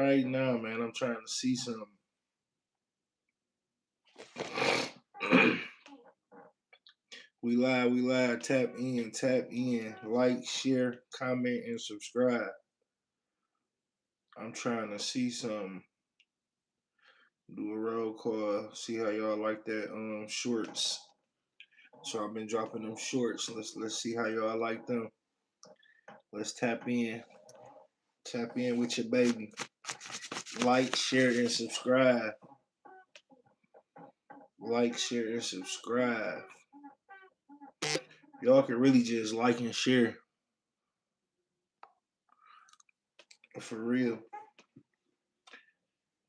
right now, man. I'm trying to see something. We live. Tap in. Like, share, comment, and subscribe. I'm trying to see something. Do a roll call. See how y'all like that shorts. So I've been dropping them shorts. Let's see how y'all like them. Let's tap in. Tap in with your baby. Like, share, and subscribe. Like, share, and subscribe. Y'all can really just like and share. For real.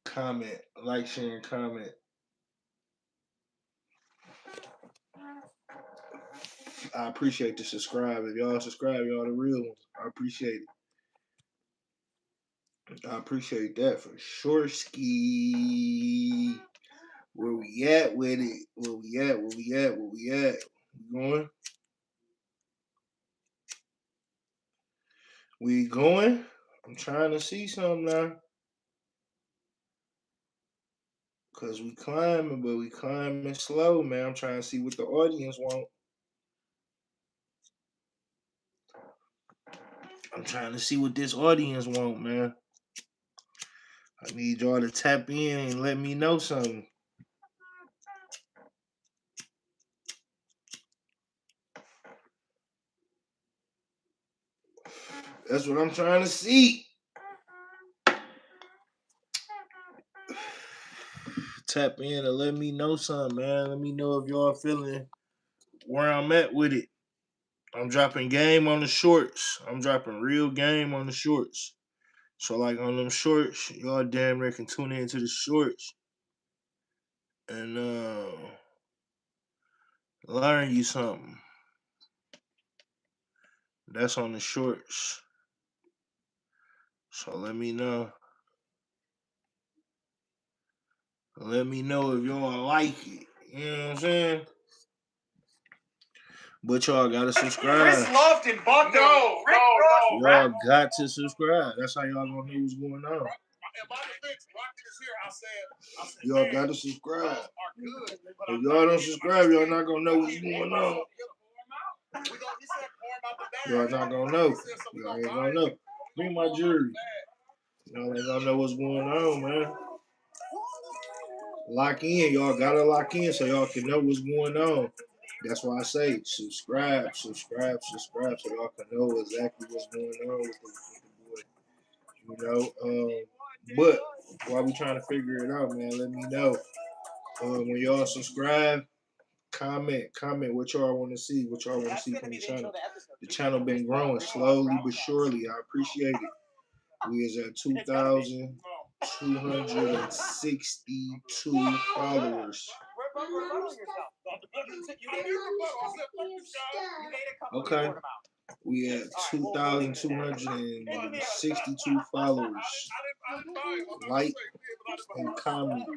Comment. Like, share, and comment. I appreciate the subscribe. If y'all subscribe, y'all the real ones. I appreciate it. I appreciate that for sure. Ski. Where we at with it? Where we at? We going? We going? I'm trying to see something now. Cause we climbing, but we climbing slow, man. I'm trying to see what the audience want. I'm trying to see what this audience want, man. I need y'all to tap in and let me know something. That's what I'm trying to see. Tap in and let me know something, man. Let me know if y'all feeling where I'm at with it. I'm dropping game on the shorts. I'm dropping real game on the shorts. So like on them shorts, y'all damn near can tune into the shorts and learn you something. That's on the shorts. So let me know. Let me know if y'all like it. You know what I'm saying? But y'all gotta subscribe. Chris loved and bought them. No. Y'all got to subscribe. That's how y'all gonna know what's going on. Y'all gotta subscribe. If y'all don't subscribe, y'all not gonna know what's going on. Y'all not gonna know. Y'all ain't gonna know. Bring my jury. Y'all ain't gonna know what's going on, man. Lock in. Y'all gotta lock in so y'all can know what's going on. That's why I say subscribe, so y'all can know exactly what's going on with the boy. You know, but while we trying to figure it out, man, let me know. When y'all subscribe, comment what y'all want to see, from the channel. The channel been growing slowly but surely. I appreciate it. We is at 2,262 followers. Okay. We at 2,262 followers. Like and comment.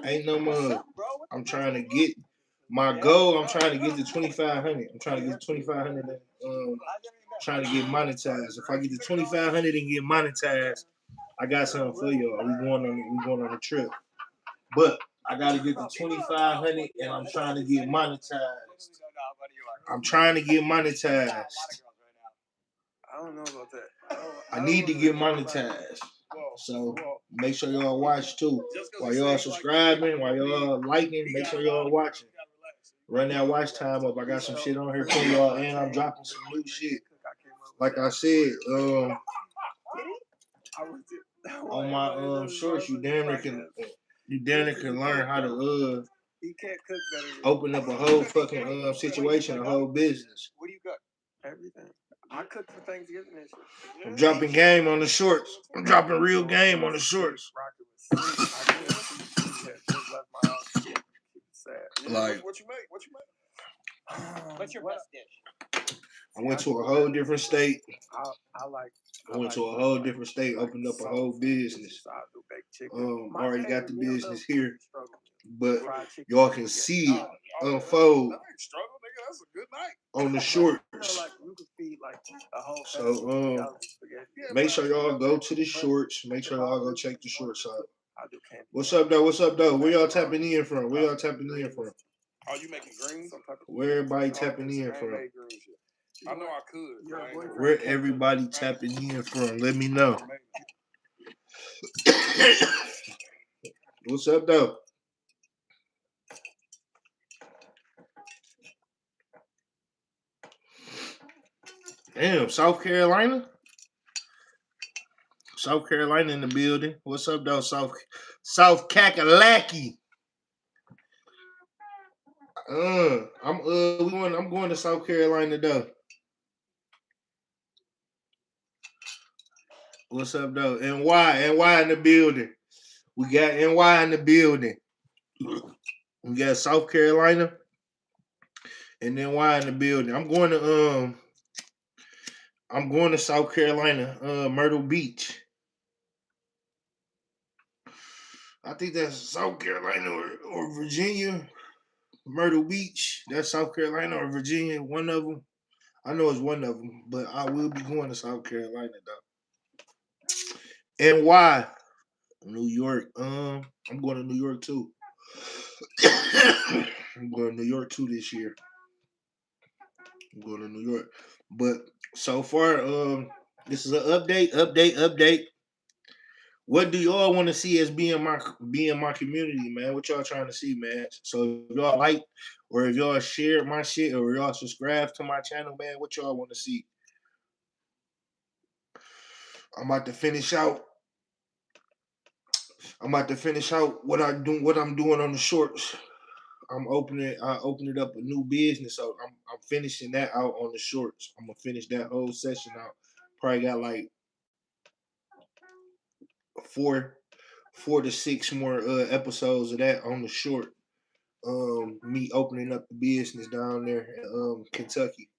Ain't no more. I'm trying to get my goal. I'm trying to get to 2,500. I'm trying to get to 2,500 and trying to get monetized. If I get to 2,500 and get monetized, I got something for y'all. We going on a trip. But I gotta get to 2,500 and I'm trying to get monetized. I don't know about that. I need to get monetized. So make sure y'all watch too. While y'all subscribing, while y'all liking, make sure y'all watching. Run that watch time up. I got some shit on here for y'all and I'm dropping some new shit. Like I said, on my shorts, you damn near can learn how to open up a whole fucking situation, a whole business. What do you got? Everything. I cook for Thanksgiving this year. I'm dropping game on the shorts. I'm dropping real game on the shorts. Like, what you make? What's your best dish? I went to a whole different state. I went to a whole different state, opened up a whole business. Already got the business here, but y'all can see it unfold. that's a good night. On the shorts. Like you could feed like a whole So make sure y'all go to the shorts. Make sure y'all go check the shorts out. What's up though? What's up though? Where y'all tapping in from? Where y'all tapping in from? Are you making greens? Where everybody tapping in from? I know I could. Where everybody tapping in from? Let me know. What's up though? Damn, South Carolina? South Carolina in the building. What's up though? South Kakalaki. I'm going to South Carolina though. What's up though? NY in the building. We got NY in the building. We got South Carolina and NY in the building. I'm going to South Carolina, Myrtle Beach. I think that's South Carolina or Virginia. Myrtle Beach. That's South Carolina or Virginia. One of them. I know it's one of them, but I will be going to South Carolina though. And why? New York. I'm going to New York too. I'm going to New York too this year. I'm going to New York. But so far, this is an update. What do y'all want to see as being my community, man? What y'all trying to see, man? So if y'all like or if y'all share my shit or y'all subscribe to my channel, man, what y'all want to see? I'm about to finish out what I'm doing on the shorts. I opened up a new business, so I'm finishing that out on the shorts. I'm gonna finish that whole session out. Probably got like four to six more episodes of that on the short. Me opening up the business down there in Kentucky.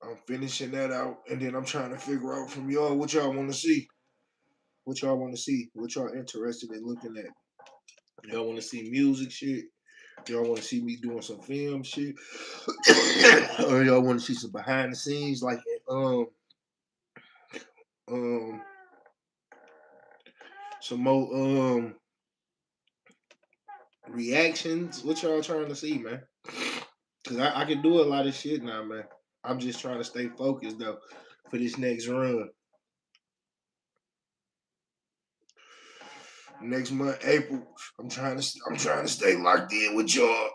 I'm finishing that out, and then I'm trying to figure out from y'all what y'all want to see. What y'all want to see? What y'all interested in looking at? Y'all want to see music shit? Y'all want to see me doing some film shit? Or y'all want to see some behind the scenes like um some more reactions? What y'all trying to see, man? Cause I can do a lot of shit now, man. I'm just trying to stay focused though for this next run. Next month, April, I'm trying to stay locked in with y'all.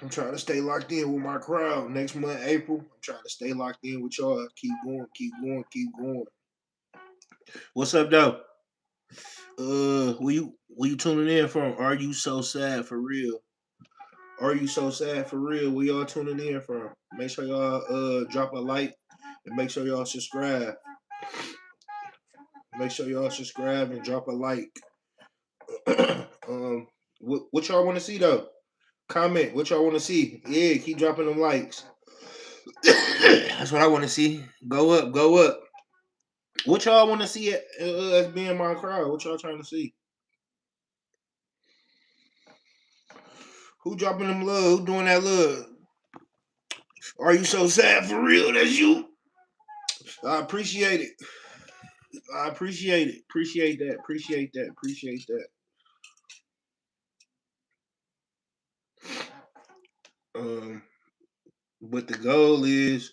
I'm trying to stay locked in with my crowd. Next month, April, I'm trying to stay locked in with y'all. Keep going. What's up, though? Where you tuning in from? Are you so sad for real? Are you so sad for real? Where y'all tuning in from? Make sure y'all drop a like and make sure y'all subscribe. Make sure y'all subscribe and drop a like. What y'all want to see though? Comment what y'all want to see. Yeah, keep dropping them likes. That's what I want to see. Go up, go up. What y'all want to see as being my crowd? What y'all trying to see? Who dropping them love? Who doing that love? Are you so sad for real? That's you. I appreciate it. I appreciate it. Appreciate that. Appreciate that. Appreciate that. Um, but the goal is,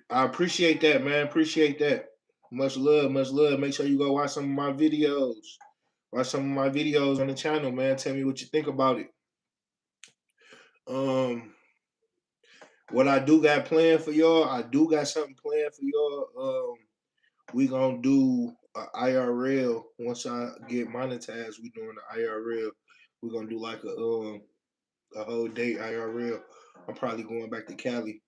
I appreciate that, man. Appreciate that. Much love, much love. Make sure you go watch some of my videos. Watch some of my videos on the channel, man. Tell me what you think about it. Um, what I do got planned for y'all, I do got something planned for y'all. We gonna do a IRL once I get monetized. We doing the IRL. We're gonna do like a whole day IRL. I'm probably going back to Cali,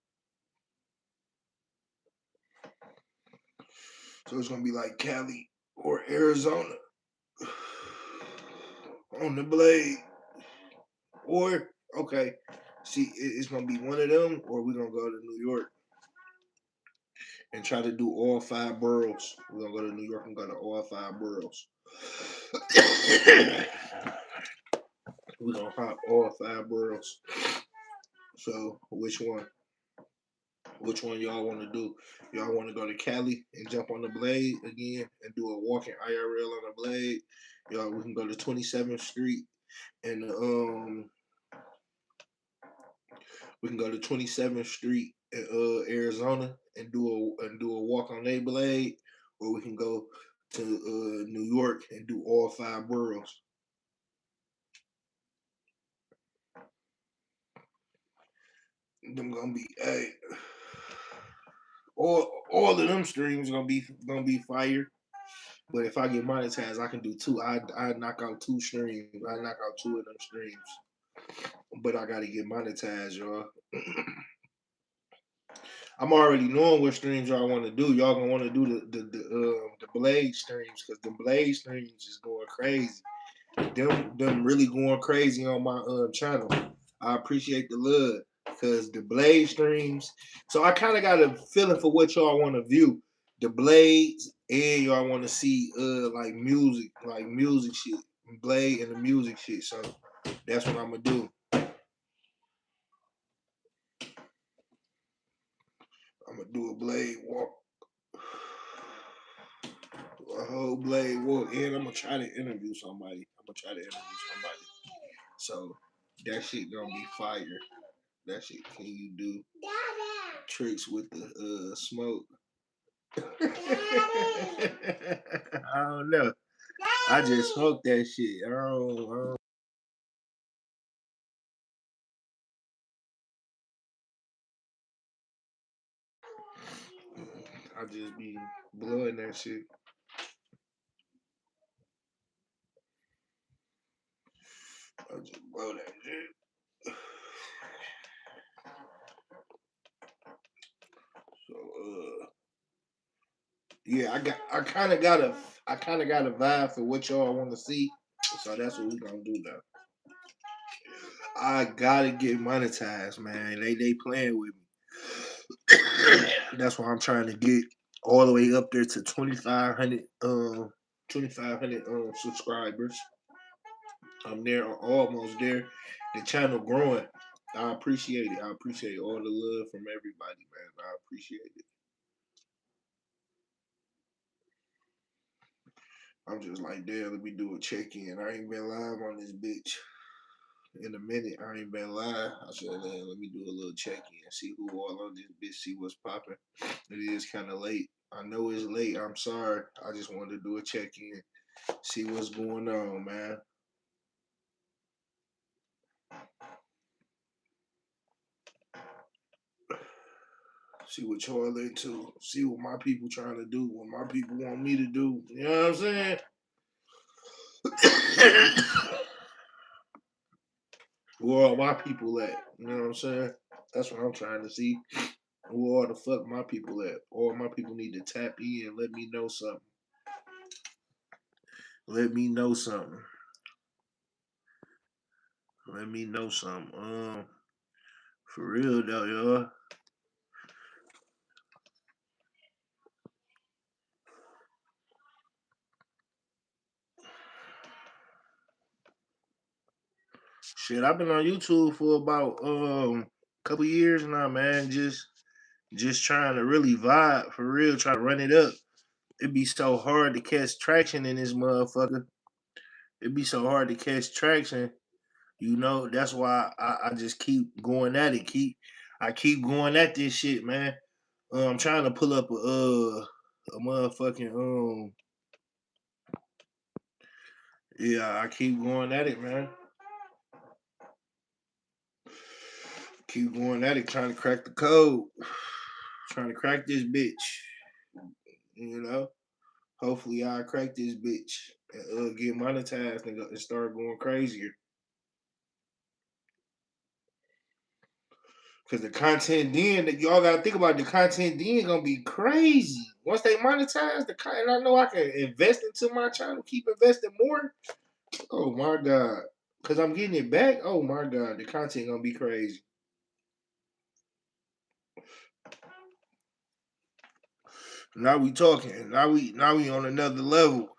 so it's gonna be like Cali or Arizona on the blade. Or okay, see, it's gonna be one of them, or we're gonna go to New York and try to do all five boroughs. We're gonna go to New York and go to all five boroughs. We're gonna hop all 5 boroughs. So which one? Which one y'all want to do? Y'all want to go to Cali and jump on the blade again and do a walking IRL on the blade? Y'all, we can go to 27th Street and we can go to 27th Street in Arizona and do a walk on a blade, or we can go to New York and do all 5 boroughs. Them gonna be all of them streams gonna be fire. But if I get monetized, I can do two. I knock out 2 streams. I knock out 2 of them streams. But I gotta get monetized, y'all. I'm already knowing what streams y'all want to do. Y'all gonna want to do the blade streams because the blade streams is going crazy. Them really going crazy on my channel. I appreciate the love because the blade streams. So I kind of got a feeling for what y'all want to view. The blades and y'all want to see like music shit, blade and the music shit. So that's what I'm gonna do. I'm gonna do a blade walk, a whole blade walk, and I'm gonna try to interview somebody. So that shit gonna be fire. That shit. Can you do tricks with the smoke? I don't know. I just smoked that shit. I just be blowing that shit. I just blow that shit. So yeah, I kind of got a vibe for what y'all want to see. So that's what we gonna do now. I gotta get monetized, man. They playing with me. That's why I'm trying to get all the way up there to 2,500 subscribers. I'm there, almost there. The channel growing. I appreciate it. I appreciate all the love from everybody, man. I appreciate it. I'm just like, damn, let me do a check in. I ain't been live on this bitch in a minute. I ain't been live. I said, man, let me do a little check in, see who all on this bitch, see what's popping. It is kind of late. I know it's late. I'm sorry. I just wanted to do a check in, see what's going on, man. See what y'all into. See what my people trying to do. What my people want me to do. You know what I'm saying? Where all my people at? You know what I'm saying? That's what I'm trying to see. Where all the fuck my people at? All my people need to tap in and let me know something. Let me know something. Let me know something. For real though, y'all. Shit, I've been on YouTube for about couple years now, man. Just trying to really vibe for real, try to run it up. It'd be so hard to catch traction in this motherfucker. It'd be so hard to catch traction. You know, that's why I just keep going at it. I keep going at this shit, man. I'm trying to pull up a motherfucking yeah, I keep going at it, man. Keep going at it, trying to crack the code. Trying to crack this bitch. You know? Hopefully I crack this bitch and get monetized and start going crazier. Cause the content then that y'all gotta think about the content then gonna be crazy. Once they monetize the content, I know I can invest into my channel, keep investing more. Oh my god. Cause I'm getting it back. Oh my god, the content gonna be crazy. Now we talking. Now we on another level.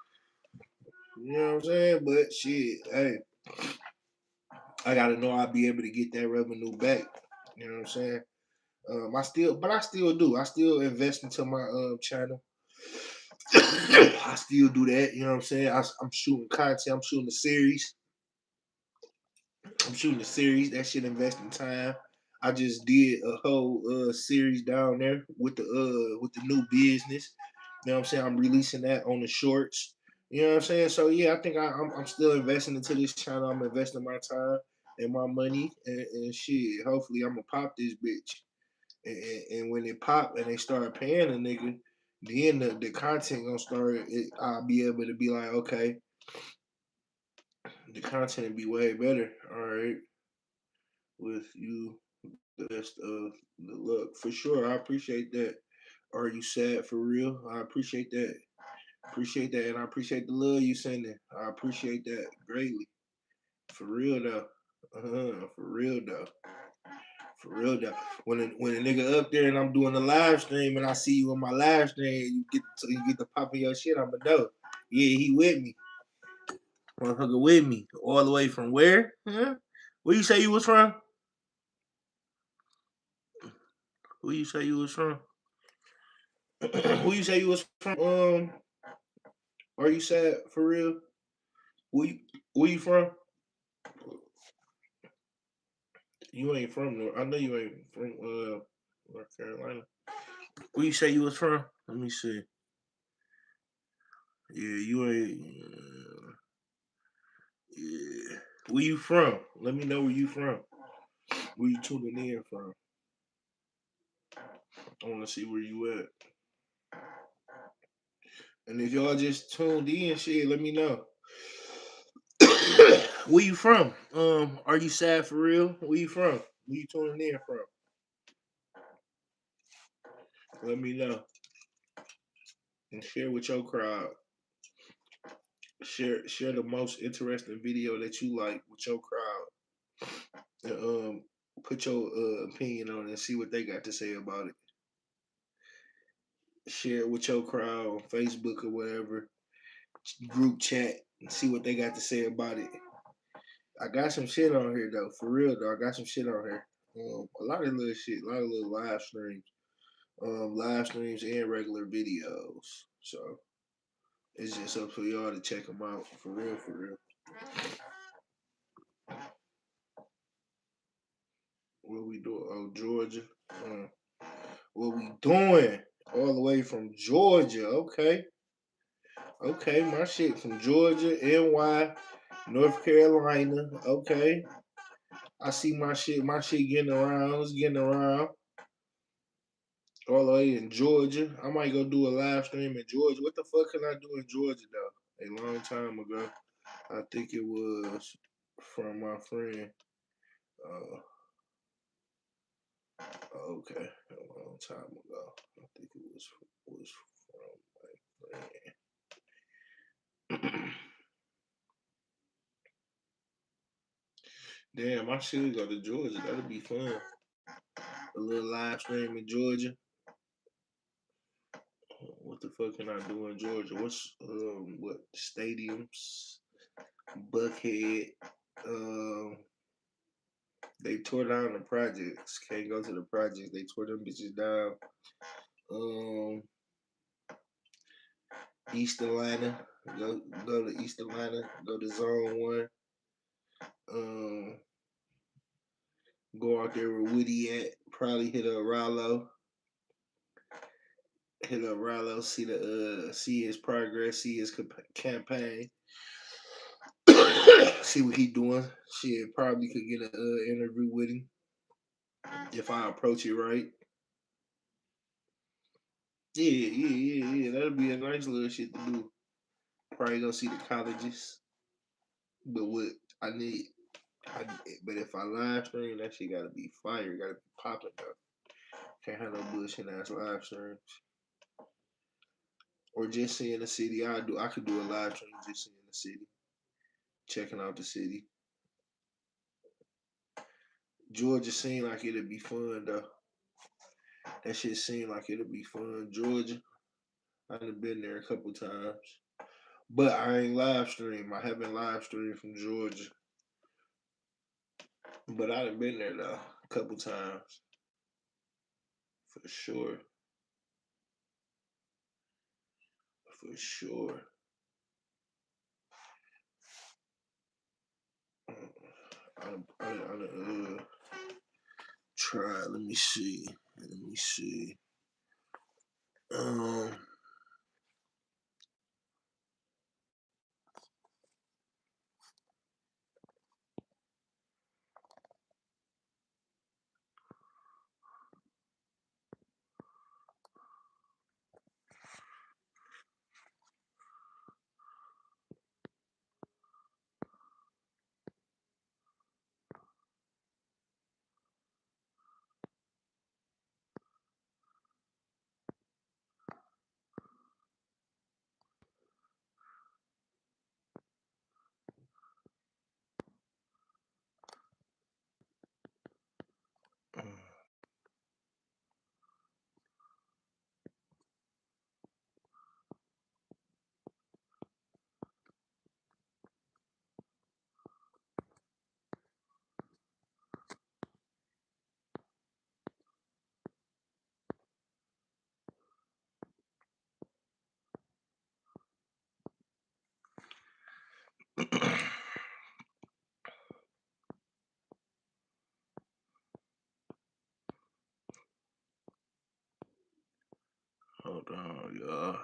You know what I'm saying? But shit, hey. I gotta know I'll be able to get that revenue back. You know what I'm saying? I still do. I still invest into my channel. I still do that. You know what I'm saying? I'm shooting content. I'm shooting a series. I'm shooting a series. That shit investing time. I just did a whole series down there with the new business. You know what I'm saying? I'm releasing that on the shorts. You know what I'm saying? So yeah, I think I'm still investing into this channel. I'm investing my time and my money and shit. Hopefully, I'm gonna pop this bitch. And when it pop and they start paying a nigga, then the content gonna start. I'll be able to be like, okay, the content will be way better. All right, with you the best of the luck for sure. I appreciate that. Are you sad for real? I appreciate that. Appreciate that, and I appreciate the love you sending. I appreciate that greatly. For real though. For real though. For real though. When a nigga up there and I'm doing a live stream and I see you on my live stream, you get the popping your shit. I'ma know. Yeah, he with me. Motherfucker with me. All the way from where? Huh? Where you say you was from? Where you say you was from? Who you say you was from? Are you sad for real? Where you from? You ain't from North. I know you ain't from North Carolina. Where you say you was from? Let me see. Yeah, you ain't. Yeah. Where you from? Let me know where you from. Where you tuning in from? I want to see where you at. And if y'all just tuned in, shit, let me know. Where you from? Are you sad for real? Where you from? Where you tuning in from? Let me know and share with your crowd. Share the most interesting video that you like with your crowd. And put your opinion on it and see what they got to say about it. Share it with your crowd on Facebook or whatever group chat and see what they got to say about it. I got some shit on here though, for real though. I got some shit on here. A lot of little shit, a lot of little live streams and regular videos. So it's just up for y'all to check them out, for real, for real. What we doing? Oh, Georgia. What we doing? All the way from Georgia. Okay. Okay, my shit from Georgia, NY, North Carolina. Okay. I see my shit getting around. It's getting around. All the way in Georgia. I might go do a live stream in Georgia. What the fuck can I do in Georgia though? A long time ago. I think it was from my friend. Uh, okay, a long time ago. I think it was from my friend. Damn, I should go to Georgia. That'll be fun. A little live stream in Georgia. What the fuck can I do in Georgia? What stadiums? Buckhead. Um, they tore down the projects. Can't go to the projects. They tore them bitches down. Um, East Atlanta. Go to East Atlanta. Go to Zone One. Um, go out there where Woody at. Probably hit up Rallo. Hit up Rallo. See his progress. See his campaign. See what he doing. Shit, probably could get an interview with him if I approach it right. Yeah. That'll be a nice little shit to do. Probably go see the colleges. But what I need, but if I live stream, that shit gotta be fire. Gotta be popping though. Can't have no bullshit ass live streams. Or just seeing the city. I could do a live stream just seeing the city, checking out the city. Georgia seemed like it'd be fun though. That shit seemed like it'd be fun. Georgia, I've been there a couple times, but I ain't live stream. I haven't live streamed from Georgia. But I've been there though a couple times for sure. For sure. I try. Let me see. Let me see. Um. Hold on, y'all.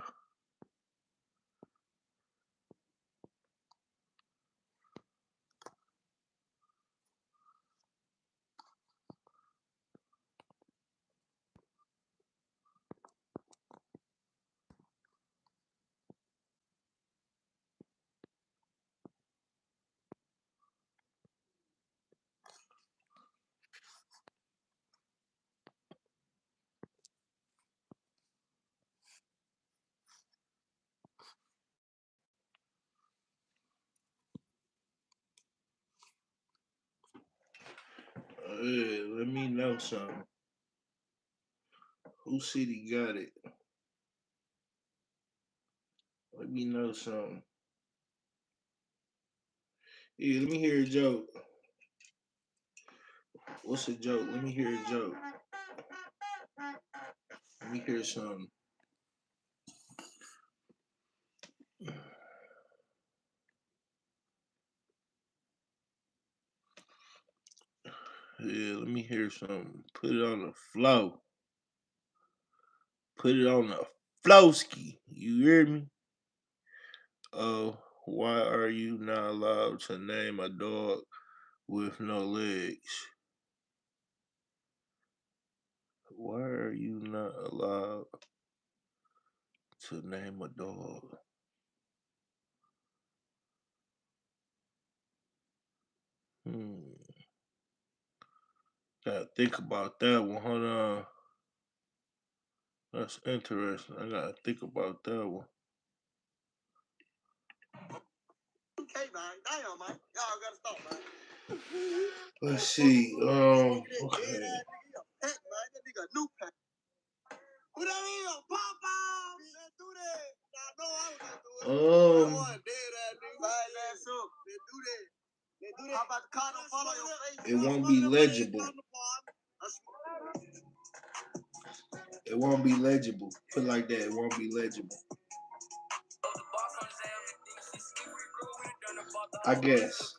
Let me know something. Who city got it? Let me know something. Yeah, let me hear a joke. What's a joke? Let me hear a joke. Let me hear something. Yeah, let me hear something. Put it on the flow. Put it on the flowski. You hear me? Oh, why are you not allowed to name a dog with no legs? Why are you not allowed to name a dog? Hmm. Gotta think about that one. Hold on. That's interesting. I gotta think about that one. Okay, man. Damn, man. Y'all gotta stop, man. Let's see. Okay. That nigga a new pack. Who that is? Papa! Let's do that. I know I was gonna do it. I want dead ass nigga. Right, let's do that. Let's do that. How about the condom fall on your face? It won't be legible. It won't be legible. Put it like that. It won't be legible. I guess.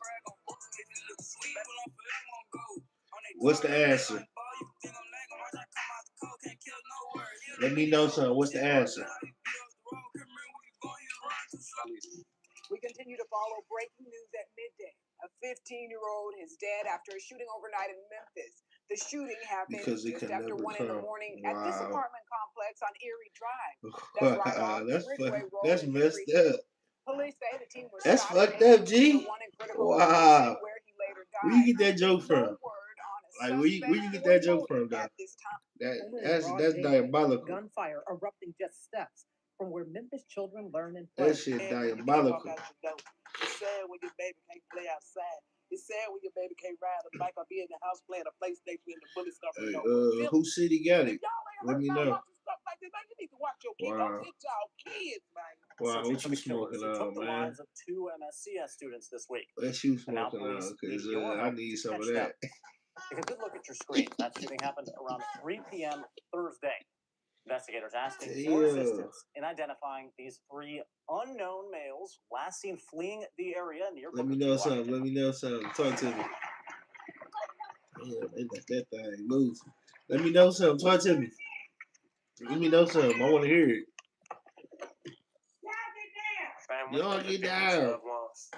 What's the answer? Let me know something. What's the answer? We continue to follow breaking news at midday. A 15-year-old is dead after a shooting overnight in Memphis. The shooting happened just after 1 in the morning at this apartment complex on Erie Drive. That's right off Ridgeway Road. That's messed up. Police say the team was That's shot fucked up, G. Wow. Where he later died. Where you get that joke from? Like where you get that joke from, though? That's diabolical. Gunfire erupting just steps from where Memphis children learn and That play. shit diabolical. It's sad when your baby can't play outside. It's sad when your baby can't ride a bike or be in the house playing a PlayStation and the bullet stuff. Hey, who city got it? Let me know. Stuff like this, man, you need to watch your kids. Don't hit y'all kids, man. Wow, what you smoking on, man? Lives of 2 MSCS students this week. What you smoking on? Because I need some of that. Take a good look at your screen. That shooting happened around 3 p.m. Thursday. Investigators asking for assistance in identifying these 3 unknown males last seen fleeing the area near. Let me know something. Let me know something. Talk to me. Yeah, they let that thing loose. Let me know something. Talk to me. Let me know something. I want to hear it. Y'all get down.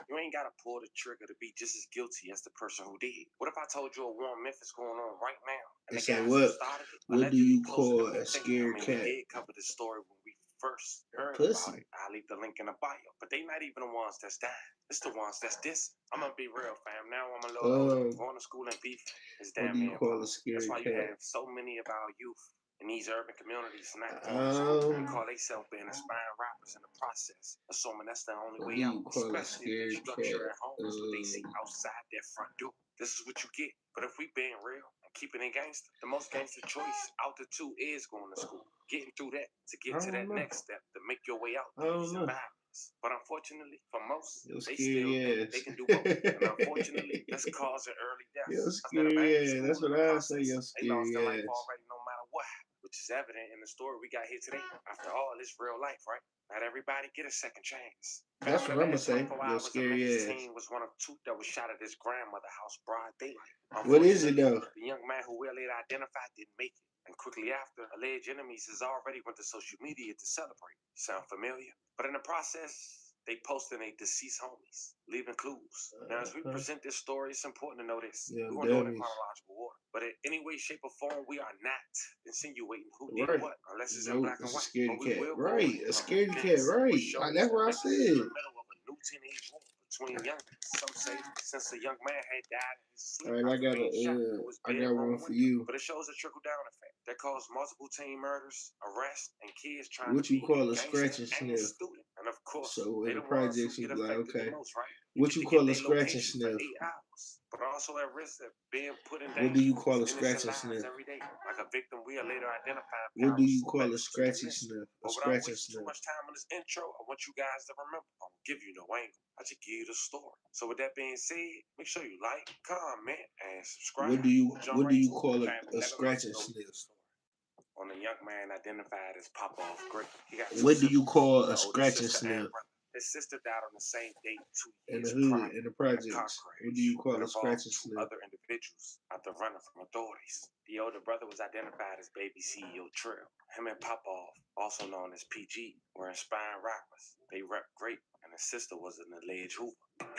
You ain't gotta pull the trigger to be just as guilty as the person who did. What if I told you a war in Memphis going on right now? And the guys who started it, what do you call a scared cat? We did cover the story when we first heard about it. I'll leave the link in the bio. But they not even the ones that's dying. It's the ones that's this. I'm gonna be real, fam. Now I'm a little older. Going to school and beef is damn near impossible. That's why you have so many of our youth in these urban communities not going to school. They call themselves being aspiring rappers in the process, assuming that's the only way out. Especially if they structure at home, that's what they see outside their front door. This is what you get. But if we being real and keeping it gangster, the most gangster choice out the two is going to school. Getting through that to get to that next step to make your way out these environments. But unfortunately, for most, they still think they can do both. And unfortunately, that's causing early deaths. That's what I say. They lost their life already, no matter what. Which is evident in the story we got here today. After all, it's real life, right? Not everybody get a second chance. That's what I'm gonna say. Your scary ass. Was one of 2 that was shot at his grandmother's house broad daylight. What is it though? The young man who we later identified didn't make it. And quickly after, alleged enemies has already went to social media to celebrate. Sound familiar? But in the process, they posted their deceased homies, leaving clues. Now, as we present this story, it's important to know this. We're going to do it in chronological order. But in any way, shape, or form, we are not insinuating who did what, unless it's in black and white. A scaredy cat. Right, a scaredy cat. Right. That's what I said. In the middle of a new teenage war between young. Some say since the young man had died in his sleep. All right, I got one for you. But it shows a trickle-down effect that caused multiple teen murders, arrests, and kids trying what to you call a scratch and sniff. And of course, so in the projects you like, okay. Most, right? What you call a scratch and sniff? But also at risk of being put in danger. What do you call a scratch and sniff? Every day, like a victim we are later identified. What do you call a scratch and sniff? A scratch and sniff. Too much time on this intro. I want you guys to remember. I don't give you no angle. I just give you the story. So with that being said, make sure you like, comment, and subscribe. What do you call a scratch and sniff? On a young man identified as Papa of Great. What do you call a scratch and sniff? His sister died on the same date 2 years prior. In the projects. What do you call a scratch and sniff? Other individuals after running from authorities. The older brother was identified as baby CEO Trill. Him and Popov, also known as PG, were inspiring rappers. They rep great, and his sister was an alleged Hoover. That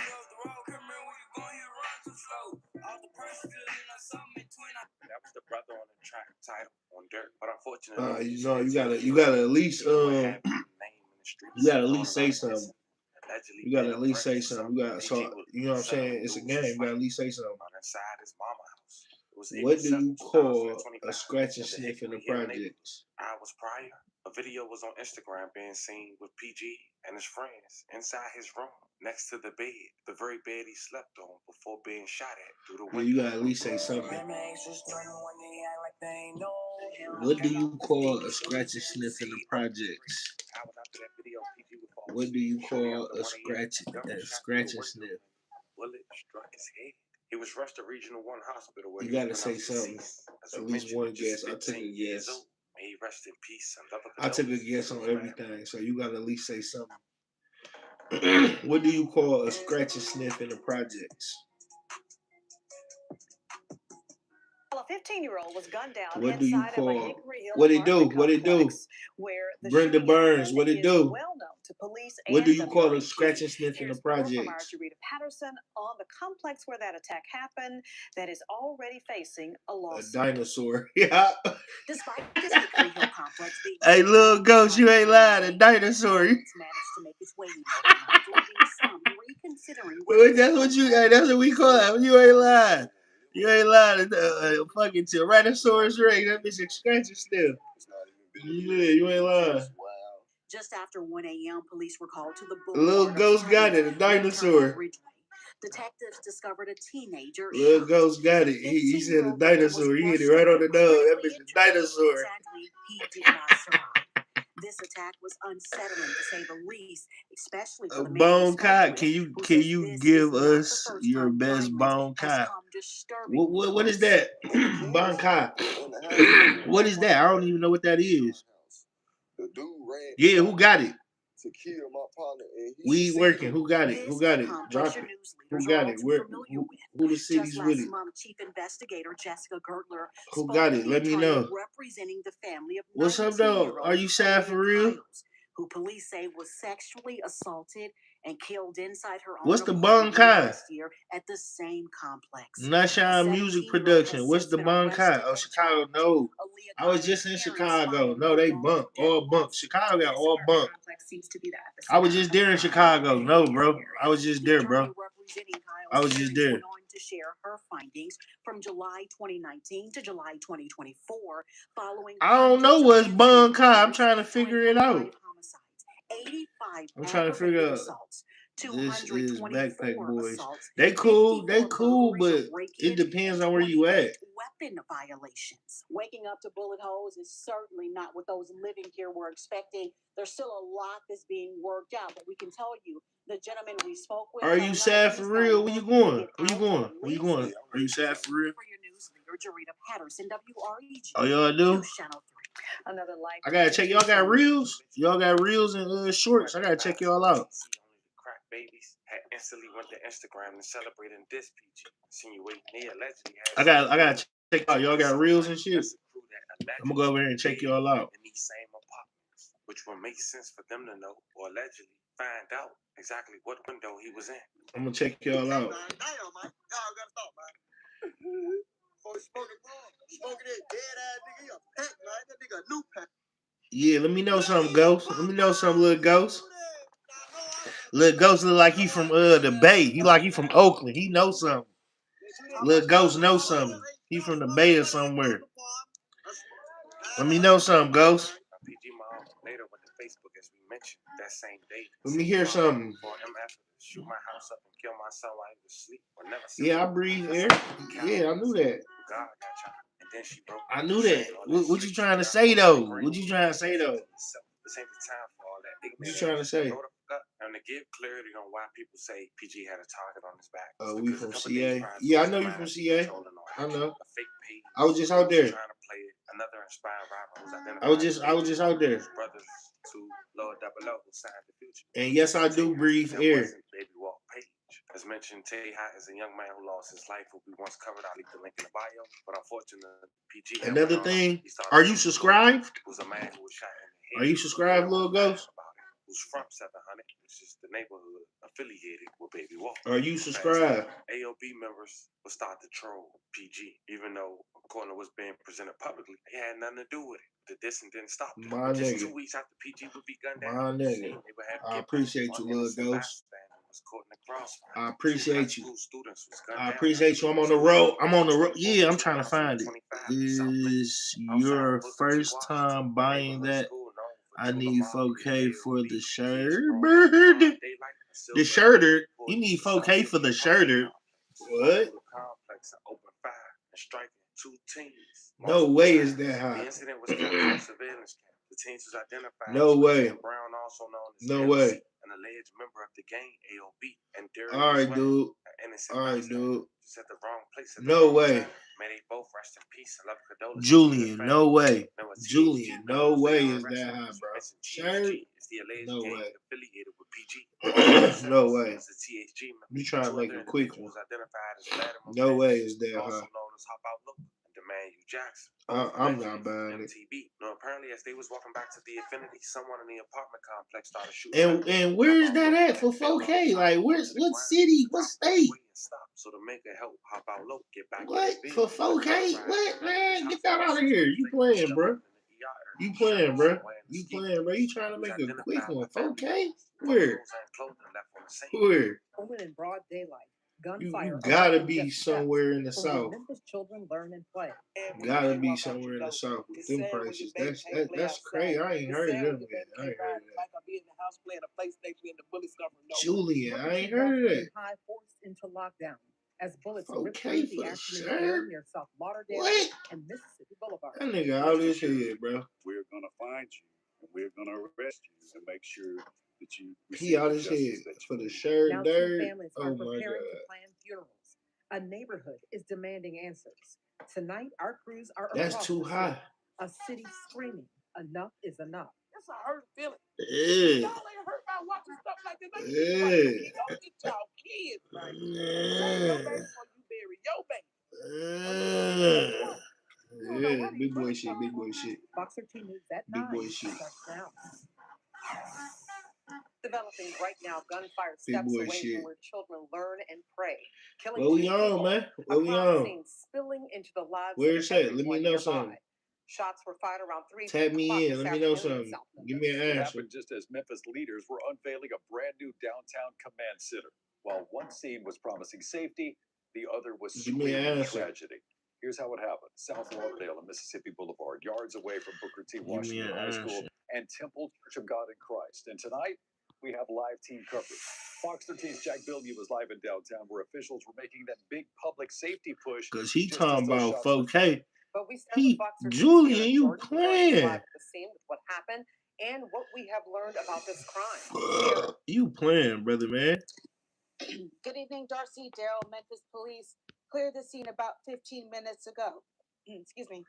was the brother on the track title on Dirt. But unfortunately, you gotta at least you gotta at least say something. You gotta at least say something. You got you know what I'm saying? It's a game. You gotta at least say something. Inside his mama house. What do you call a scratch and sniff in the projects? Hours prior, a video was on Instagram being seen with PG and his friends inside his room, next to the bed, the very bed he slept on before being shot at through the window. You gotta at least say something. What do you call a scratch and sniff in the projects? What do you call a scratch and sniff? Bullet struck his head. He was rushed to Regional 1 hospital where you gotta say something. At least one guess. I took a guess. May he rest in peace. I took a guess on everything, so you gotta at least say something. What do you call a scratch and sniff in the projects? A 15-year-old was gunned down what do you call? What it do? What it do? Brenda Burns. What it do? What do you call a scratch and sniff in the projects? Patterson on the complex where that attack happened that is already facing a lawsuit. A dinosaur. Yeah. Despite this Hickory Hill complex being hey, little ghost, you ain't lying. A dinosaur. Managed to make its way some reconsidering. That's what we call it. You ain't lying. You ain't lying. Fucking Tyrannosaurus Rex. That bitch is scratching still. Yeah, you ain't lying. Just after 1 a.m., police were called to the little ghost got it. A dinosaur. Detectives discovered a teenager. Little ghost got it. He said a dinosaur. He hit it right on the nose. That bitch is a dinosaur. Sadly, he did not survive. This attack was unsettling to say the least, especially for the man Bone Kai, can you give us your best Bone Kai? What is that? Bone Kai. What is that? I don't even know what that is. Yeah, who got it? To kill my partner, and We working. Who got it? Who got it? Drop it. Who got it? Where? Who the city's with it? Chief Investigator Jessica Gertler who got it? Let me know. Representing the family of what's up though? Are you sad for real? Who police say was sexually assaulted and killed inside her own What's the Bankai? last year at the same complex. Nashine Music Production. What's the Bankai? Oh, Chicago. No, I was just in Chicago. No, they bunk. All bunk. Chicago got all bunk. I was just there in Chicago. No, bro. I was just there, bro. I was just there. To share her findings from July 2019 to July 2024, following. I don't know what's Bankai. I'm trying to figure it out. 85 I'm trying to figure out. assaults, This is Backpack Boys. They cool, but it depends on where you at. Weapon violations. Waking up to bullet holes is certainly not what those living here were expecting. There's still a lot that's being worked out, but we can tell you the gentleman we spoke with. Are you sad for real? Where you going? Where you going? Where you going? Are you sad for real? For your news leader, Jarita Patterson, WREG. Oh, y'all do? Another life. I gotta check. Y'all got reels? Y'all got reels and shorts? I gotta check y'all out. Crack babies had instantly went to Instagram and celebrating this PG. Insinuating they allegedly had. I gotta check out. Y'all got reels and shit. I'm gonna go over here and check y'all out. In these same apartments, which will make sense for them to know or allegedly find out exactly what window he was in. I'm gonna check y'all out. Damn, man. Y'all gotta stop, man. Before smoking that dead ass nigga, he a pack, man. That nigga a new pack. Yeah, let me know something, Ghost. Let me know something, little Ghost. Little Ghost look like he from the Bay. He like he from Oakland. He knows something. Little Ghost knows something. He from the Bay or somewhere. Let me know something, Ghost. PG mom later went to Facebook as we mentioned that same day. Let me hear something. For MF to shoot my house up and kill my son while he was asleep. Or never yeah, I breathe air. Yeah, I knew that. God got y'all. And then she broke. I knew that. What you trying to say though? What you trying to say though? This ain't the time for all that. What you trying to say? And to give clarity on why people say PG had a target on his back. Oh, we from CA? Yeah, I know you from CA. I know. A fake page. I was just out there. Trying to play another inspired rapper who's identified. I was just out there. Brothers to Lord Double O who signed the future. And yes, I do breathe air. Baby walk page. As mentioned, Tay Hot is a young man who lost his life, who we once covered. I'll leave the link in the bio. But unfortunately, PG. Another thing, are you subscribed? Who's a man who was shot in the head. Are you subscribed, little Ghost? Who's from 700, which is the neighborhood affiliated with Baby Walk. Are you subscribed? AOB members will start to troll PG, even though according to what's being presented publicly, it had nothing to do with it. The dissing didn't stop. My nigga. Just 2 weeks after PG would be gunned down. My nigga. I appreciate you, little Ghost. I appreciate you. I appreciate you. I'm on the road. Yeah, I'm trying to find it. Is your first time buying that? I need 4K for the Sherbert. The Shirter? You need 4K for the Shirter? What? No way is that high. The incident was captured on surveillance camera. The teens was identified. No way. Brown, also known as no way. An alleged member of the gang AOB. And all right, dude. All right, dude. Just at the wrong place. No way. May they both rest in peace and love condolences. Julian, no way. Julian, no way is that high, bro. Shirt? No way. Affiliated with PG. No way. You trying to make a quick one. No way is that high. I'm not buying it. No, apparently, as they was walking back to the Affinity, someone in the apartment complex started shooting. And where's that at for 4K? Like, what city? What state? So to make it help hop out low, get back. What for 4K? What, man? Get that out of here! You playing, bro? You playing, bro? You playing, bro? You trying to make a quick one? 4K? Where? Where? In broad daylight. You gotta be somewhere in the South. Memphis children learn and play. Gotta be somewhere in the South with them prices. That's crazy. I ain't heard of them yet. I ain't heard of that. Julian, I ain't heard of that. High forced into lockdown as bullets okay for sure. Near South Lauderdale what? and Mississippi Boulevard. That nigga out his head, bro. We're gonna find you We're gonna arrest you and make sure that you He receive out the his justice head that you for the need. shirt, Now, two dirt. families Oh are my preparing to God. plan funerals. A neighborhood is demanding answers. Tonight, our crews are That's across too the high. city. A city screaming, enough is enough. That's a hurt feeling. Yeah. Y'all ain't hurt by watching stuff like this. Like, Yeah. go get y'all kids right. Bury your Yeah. baby before you bury your baby. Yeah. Big boy shit. Big boy shit. Fox 13 News at Big 9 boy shit. starts now. Developing right now, gunfire Big steps boy away shit. from where children learn and pray. Killing What we two on, people. man? A What we crime on? scene spilling into the lives Where of it's at? Let me everyone know nearby. something. Shots were fired around 3 Tap o'clock me in. this Let me know afternoon in something. South Give me Memphis. an It answer. happened just as Memphis leaders were unveiling a brand new downtown command center. While one scene was promising safety, the other was Give me an screaming answer. tragedy. Here's how it happened. South Lauderdale and Mississippi Boulevard, yards away from Booker T. Give me Washington an High answer. School and Temple Church of God in Christ. And tonight, we have live team coverage. Fox 13's Jack Billion was live in downtown where officials were making that big public safety push. Cause he just as talking those about shots were 4K. But we start He with Fox 13's Julian, Aaron you Jordan, who joins us playing? live at the scene with what happened and what we have learned about this crime. You playing, brother man? Good evening, Darcy. Daryl, Memphis police cleared the scene about 15 minutes ago. Excuse me.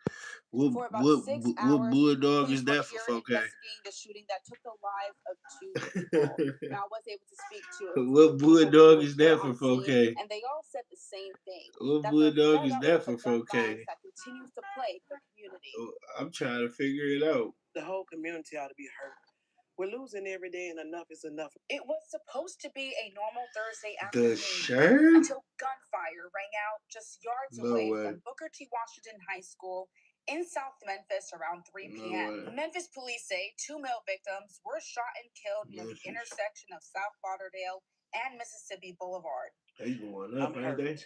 For about 6 hours, bulldog police is were that for here 4K? investigating the shooting that took the lives of 2 people. Now, I was able to speak to a few What people who bulldog were is here that for on scene, 4K? and they all said the same thing. What That they're bulldog fed is up that with for the gun 4K? violence that continues to plague the community. I'm trying to figure it out. The whole community ought to be hurt. We're losing every day, and enough is enough. It was supposed to be a normal Thursday The afternoon shirt? until gunfire rang out just yards away from Booker T. Washington High School in South Memphis around 3 p.m. Memphis police say 2 male victims were shot and killed near the intersection of South Lauderdale and Mississippi Boulevard. They going up, I'm ain't hurt. they?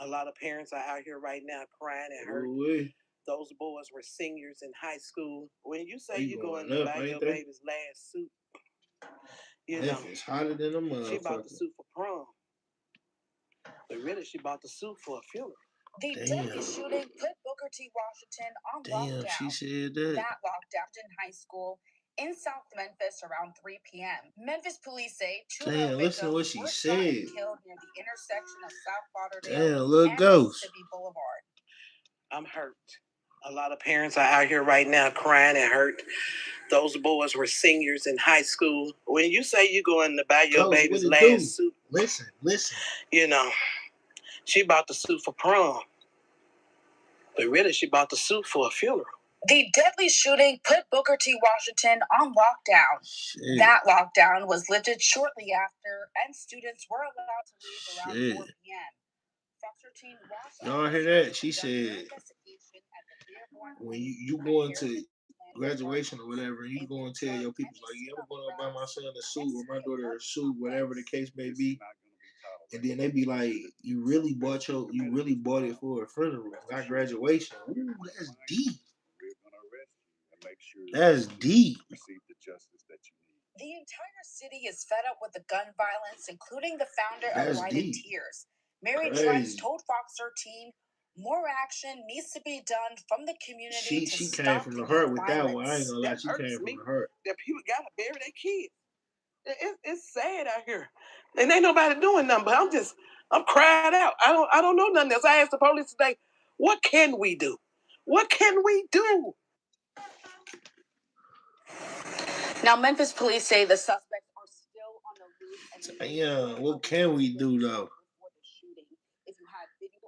A lot of parents are out here right now crying and hurt. Ooh-wee. Those boys were seniors in high school. When you say They you're going going to up, buy your ain't they? baby's last suit, you know, Memphis hotter than a she bought the motherfucker. suit for prom. But really, she bought the suit for a funeral. The deadly shooting put Booker T. Washington on Damn, lockdown. she said that. That lockdown in high school in South Memphis around 3 p.m. Memphis police say 2 male Listen to what victims she were said. shot and killed near the intersection of South Lauderdale Damn, little and ghost. Mississippi Boulevard. I'm hurt. A lot of parents are out here right now crying and hurt. Those boys were seniors in high school. When you say you're going to buy your baby's last suit, listen. you know, she bought the suit for prom. But really, she bought the suit for a funeral. The deadly shooting put Booker T. Washington on lockdown. Shit. That lockdown was lifted shortly after, and students were allowed to leave around 4 p.m. Fox 13 Y'all hear that? She said, when you going to graduation or whatever, you going to tell your people, like, yeah, I'm going to buy my son a suit or my daughter a suit, whatever the case may be. And then they be like, you really bought it for a funeral, not graduation. Ooh, that's deep. That's deep. Receive the justice that you need. The entire city is fed up with the gun violence, including the founder of Light and Tears. Mary Trice told Fox 13, more action needs to be done from the community to stop came from the heart with that one. I ain't gonna lie, she came from the heart. That people gotta bury their kids. It's sad out here, and ain't nobody doing nothing. But I'm cried out. I don't know nothing else. I asked the police today, what can we do? What can we do? Now, Memphis police say the suspects are still on the loose. Yeah, what can we do though?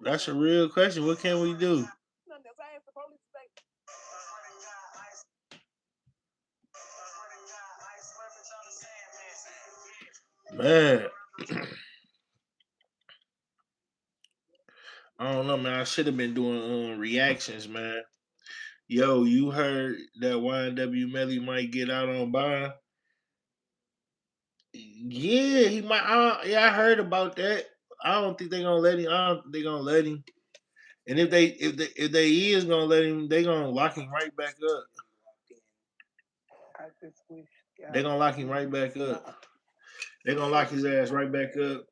That's a real question. What can we do? Man, I don't know, man. I should have been doing reactions, man. Yo, you heard that YNW Melly might get out on bond? Yeah, he might. I heard about that. I don't think they're gonna let him. I don't think they're gonna let him. And if they is gonna let him, they gonna lock him right back up. They gonna lock him right back up. They gonna lock his ass right back up.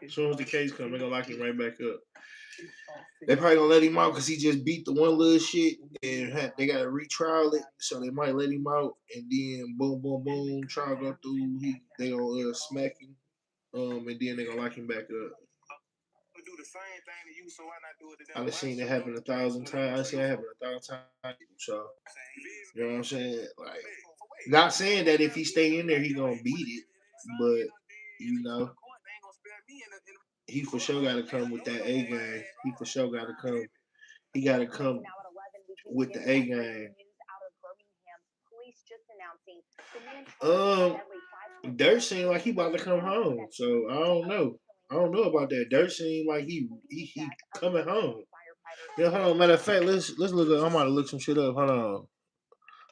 As soon as the case comes, they're gonna lock him right back up. They probably gonna let him out because he just beat the one little shit, and they gotta retrial it, so they might let him out, and then boom, boom, boom, trial go through. They gonna smack him, and then they gonna lock him back up. Do the same thing to you, so why not do it to them? I done seen it happen 1,000 times. I seen it happen 1,000 times. So you know what I'm saying? Like, not saying that if he stay in there, he gonna beat it, but you know, he for sure got to come with that A game. He for sure got to come. He got to come with the A game. Dirt seemed like he about to come home, so I don't know. I don't know about that. Dirt seemed like he coming home. Yeah, hold on. Matter of fact, let's look up. I'm about to look some shit up. Hold on.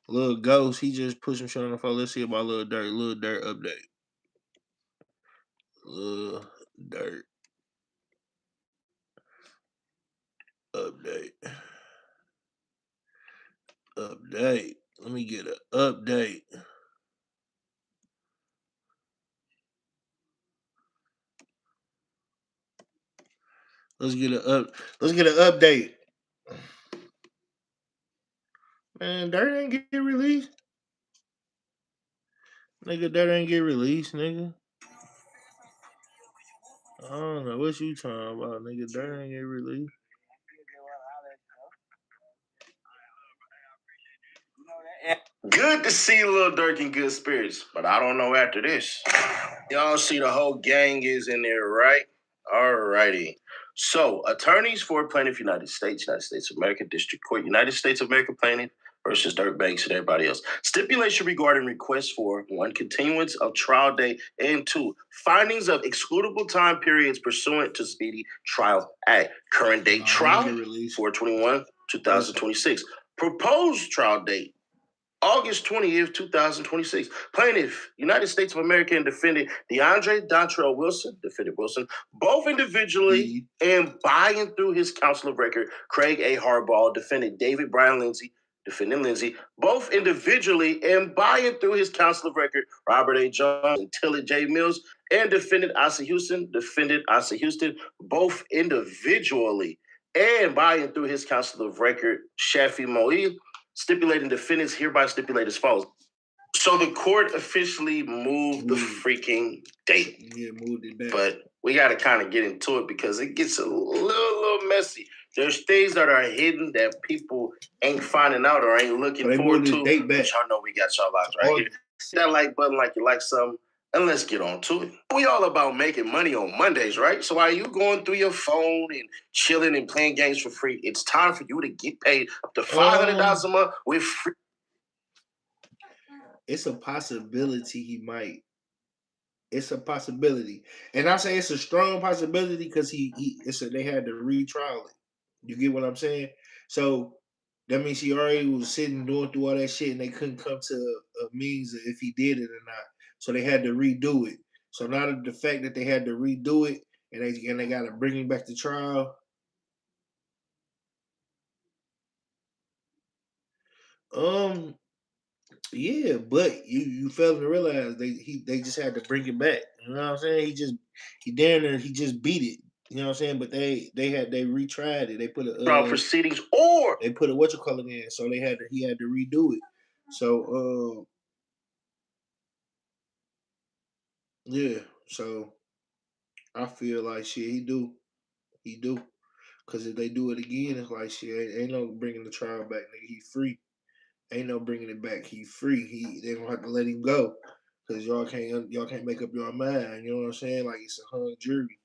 Little Ghost, he just put some shit on the phone. Let's see about Little Dirt. Little Dirt update. Little Dirt update. Update. Let me get an update. Let's get an update. Man, Dirt ain't get released. Nigga, Dirt ain't get released, nigga. I don't know what you talking about, nigga. Dirt ain't get released. Good to see Lil Durk in good spirits, but I don't know after this. Y'all see the whole gang is in there, right? Alrighty. So, attorneys for plaintiff United States of America, District Court, United States of America plaintiff versus Dirk Banks and everybody else. Stipulation regarding requests for 1, continuance of trial date, and 2, findings of excludable time periods pursuant to Speedy Trial Act. Current date trial, 4/21/2026. Proposed trial date, August 20th, 2026. Plaintiff, United States of America, and defendant DeAndre Dontrell Wilson, defendant Wilson, both individually and by and through his counsel of record, Craig A. Harbaugh, defendant David Brian Lindsay, defendant Lindsay, both individually and by and through his counsel of record, Robert A. Jones and Tilly J. Mills, and defendant Asa Houston, both individually and by and through his counsel of record, Shafi Moe, stipulating defendants hereby stipulate as follows. So the court officially moved the freaking date. Yeah, moved it back. But we got to kind of get into it because it gets a little messy. There's things that are hidden that people ain't finding out or ain't looking forward to. But y'all know we got y'all locked right here. Hit that like button like you like something, and let's get on to it. We all about making money on Mondays, right? So while you going through your phone and chilling and playing games for free, it's time for you to get paid up to $500 a month with free. It's a possibility he might. It's a possibility, and I say it's a strong possibility because they had to retrial it. You get what I'm saying? So that means he already was sitting going through all that shit, and they couldn't come to a means of if he did it or not. So they had to redo it. So now the fact that they had to redo it and they got to bring him back to trial. Yeah, but you fail to realize they just had to bring it back. You know what I'm saying? He just beat it. You know what I'm saying? But they retried it. They put trial proceedings or they put a whatchamacallit in, so he had to redo it. So yeah, so I feel like shit he do. Cause if they do it again, it's like shit ain't no bringing the trial back, nigga. He free. Ain't no bringing it back. He free. They gonna have to let him go, cause y'all can't make up your mind. You know what I'm saying? Like it's a hung jury.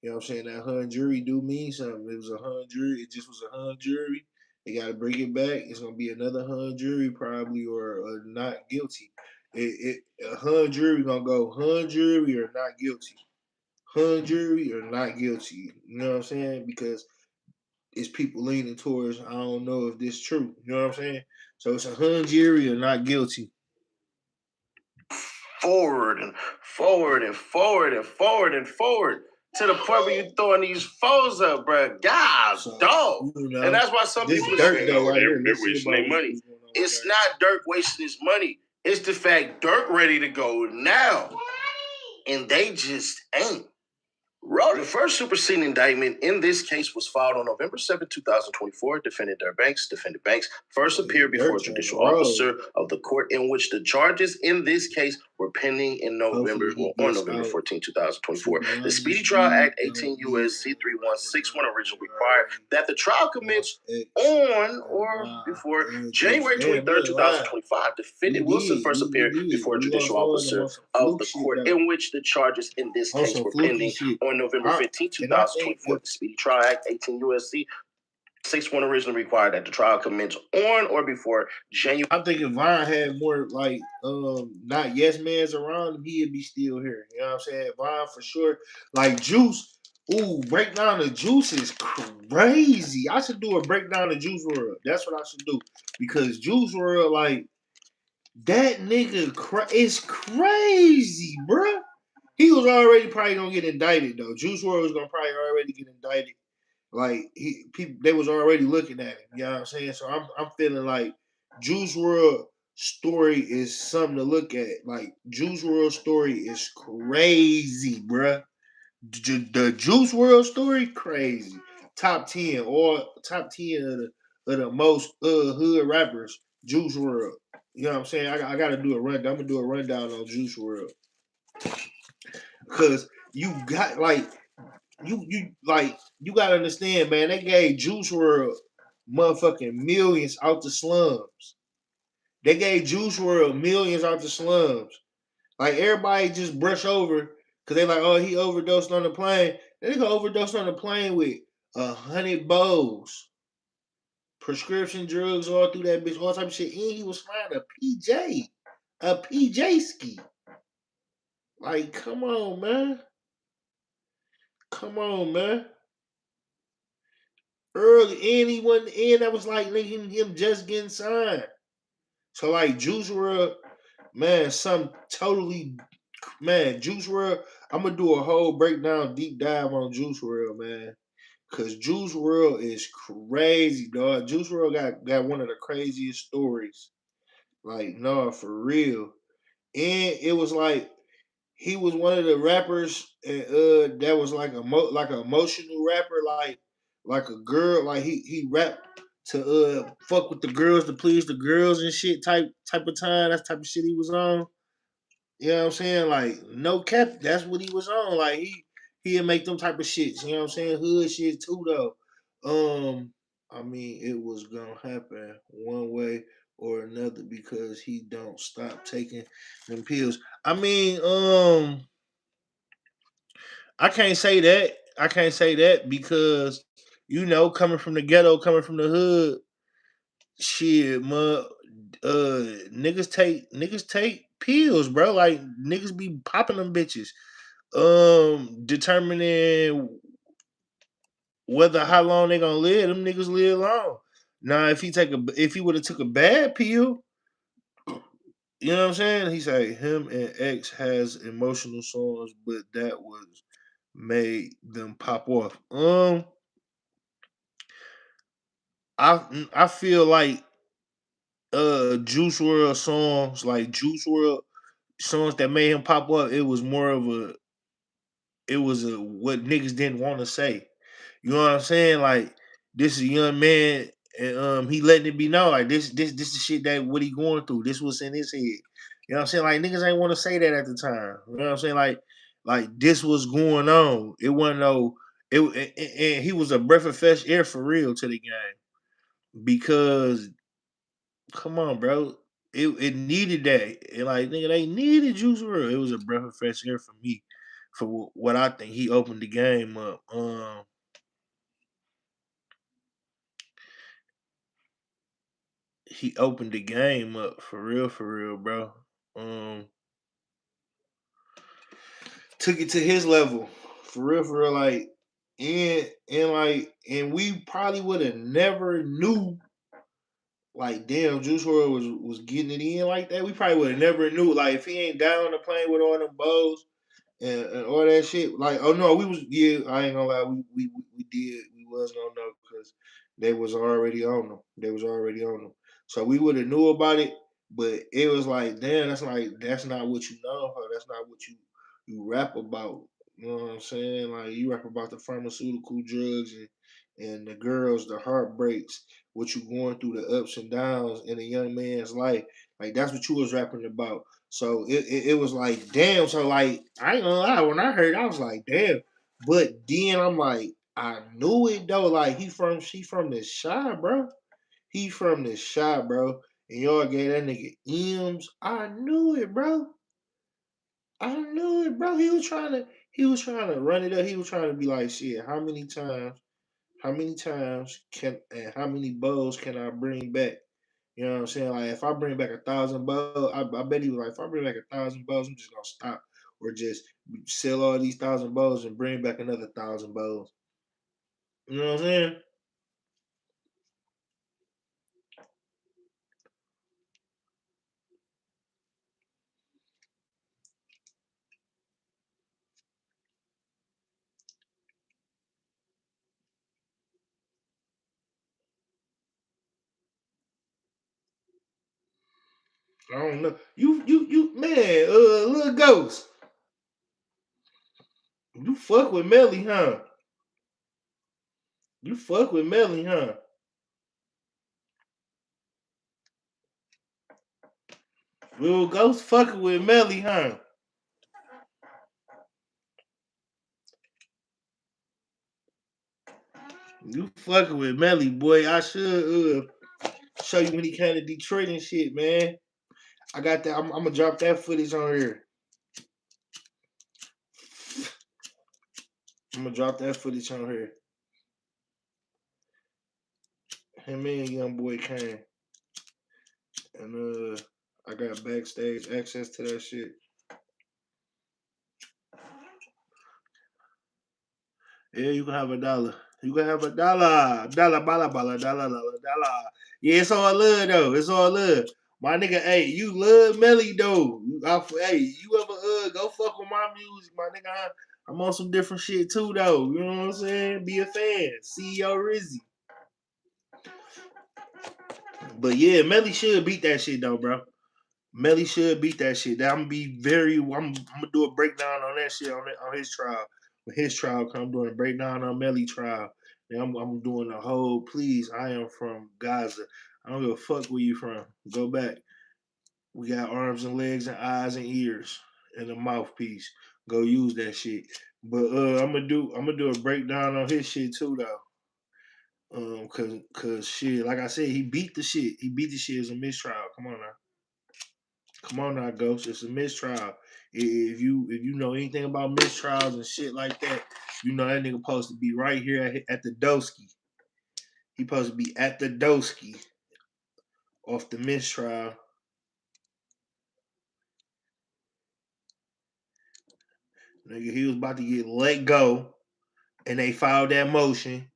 You know what I'm saying? That hung jury do mean something. It was a hung jury. It just was a hung jury. They got to bring it back. It's gonna be another hung jury probably or not guilty. A hung jury gonna go hung jury or not guilty. Hung jury or not guilty. You know what I'm saying? Because it's people leaning towards, I don't know if this true. You know what I'm saying? So it's a hung jury or not guilty. Forward and forward and forward and forward and forward to the point where you throwing these foes up, bro. God, so, dog. You know, and that's why some people say, they're wasting their money. It's not Dirk wasting his money. It's the fact Dirk ready to go now. And they just ain't. The first superseding indictment in this case was filed on November 7, 2024. Defendant Banks first appeared before a judicial officer of the court in which the charges in this case were pending on November 14, 2024. The Speedy Trial Act 18 U.S.C. 3161 originally required that the trial commence on or before January 23rd, 2025. Defendant Wilson first appeared before a judicial officer of the court in which the charges in this case were pending on November 15, 2024. The Speedy Trial Act 18 U.S.C. 61 originally required that the trial commence on or before January. I think if Vine had more like not yes mans around him, he'd be still here. You know what I'm saying? Vine for sure. Like Juice, breakdown of Juice is crazy. I should do a breakdown of Juice WRLD. That's what I should do. Because Juice WRLD, like, that nigga is crazy, bruh. He was already probably gonna get indicted though. Juice WRLD was gonna probably already get indicted. Like they was already looking at him. You know what I'm saying? So I'm feeling like Juice WRLD story is something to look at. Like Juice WRLD story is crazy, bruh. The Juice WRLD story, crazy. Top 10 or top 10 of the most hood rappers. Juice WRLD. You know what I'm saying? I gotta do a rundown. I'm gonna do a rundown on Juice WRLD. Cause you got like you gotta understand, man. They gave Juice WRLD motherfucking millions out the slums. They gave Juice WRLD millions out the slums. Like everybody just brush over because they like, oh, he overdosed on the plane. They go overdose on the plane with 100 bows, prescription drugs all through that bitch, all type of shit. And he was flying a PJ ski. Like, come on, man. Come on, man. Early, and he wasn't, and that was like him just getting signed. So like Juice WRLD, man, Juice WRLD. I'm gonna do a whole breakdown, deep dive on Juice WRLD, man. Cause Juice WRLD is crazy, dog. Juice WRLD got one of the craziest stories. Like, no, for real. And it was like he was one of the rappers that was like like an emotional rapper, like a girl, like he rapped to fuck with the girls, to please the girls and shit type of time. That's the type of shit he was on. You know what I'm saying? Like no cap, that's what he was on. Like he'd make them type of shits. You know what I'm saying? Hood shit too though. I mean, it was gonna happen one way or another because he don't stop taking them pills. I mean, I can't say that. I can't say that because coming from the ghetto, coming from the hood, shit, niggas take pills, bro. Like niggas be popping them bitches. Determining whether how long they gonna live, them niggas live long. Now, if he would have took a bad pill, you know what I'm saying? He said him and X has emotional songs, but that was made them pop off. I feel like Juice WRLD songs, like Juice WRLD songs that made him pop up, it was more of a what niggas didn't want to say. You know what I'm saying? Like this is a young man, and he letting it be known like this the shit that what he going through. This was in his head. You know what I'm saying? Like niggas ain't want to say that at the time. You know what I'm saying? Like this was going on. It wasn't no. And he was a breath of fresh air for real to the game because come on, bro. It needed that. And like nigga, they needed Juice WRLD. It was a breath of fresh air for me. For what I think, he opened the game up. He opened the game up for real, bro. Took it to his level for real, like and we probably would have never knew. Like damn, Juice WRLD was getting it in like that. We probably would have never knew. Like if he ain't down the plane with all them bows and all that shit. Like oh no, we was I ain't gonna lie, we did we was gonna know because they was already on them. They was already on them. So we would have knew about it, but it was like damn, that's not what you know. That's not what you rap about. You know what I'm saying? Like you rap about the pharmaceutical drugs and the girls, the heartbreaks, what you going through, the ups and downs in a young man's life. Like that's what you was rapping about. So it was like, damn. So like I ain't gonna lie, when I heard it, I was like, damn. But then I'm like, I knew it though. Like she from the shot, bro. He from the shot, bro. And y'all gave that nigga M's. I knew it, bro. I knew it, bro. He was trying to run it up. He was trying to be like, shit, how many times can and how many bows can I bring back? You know what I'm saying? Like if I bring back 1,000 bows, I bet he was like, if I bring back 1,000 bows, I'm just gonna stop or just sell all these 1,000 bows and bring back another 1,000 bows. You know what I'm saying? I don't know. You man, little ghost. You fuck with Melly, huh? You fuck with Melly, huh? Little ghost fucking with Melly, huh? You fucking with Melly, boy. I should show you when he came to Detroit and shit, man. I got that. I'm gonna drop that footage on here. I'm gonna drop that footage on here. Him and young boy came, and I got backstage access to that shit. Yeah, you can have $1. You can have $1. Bala bala dollar. Yeah, it's all love though. It's all love. My nigga, hey, you love Melly though. Hey, you ever go fuck with my music, my nigga? I'm on some different shit too though. You know what I'm saying? Be a fan. CEO Rizzy. But yeah, Melly should beat that shit though, bro. Melly should beat that shit. I'm gonna be I'm gonna do a breakdown on that shit on his trial. When his trial come, I'm doing a breakdown on Melly trial. And I'm doing the whole. Please, I am from Gaza. I don't give a fuck where you from. Go back. We got arms and legs and eyes and ears and a mouthpiece. Go use that shit. But I'm gonna do a breakdown on his shit too though. Cause shit, like I said, he beat the shit. He beat the shit as a mistrial. Come on now. Come on now, Ghost. It's a mistrial. If you know anything about mistrials and shit like that, you know that nigga supposed to be right here at the Doski. He supposed to be at the Doski off the mistrial. Nigga, he was about to get let go, and they filed that motion.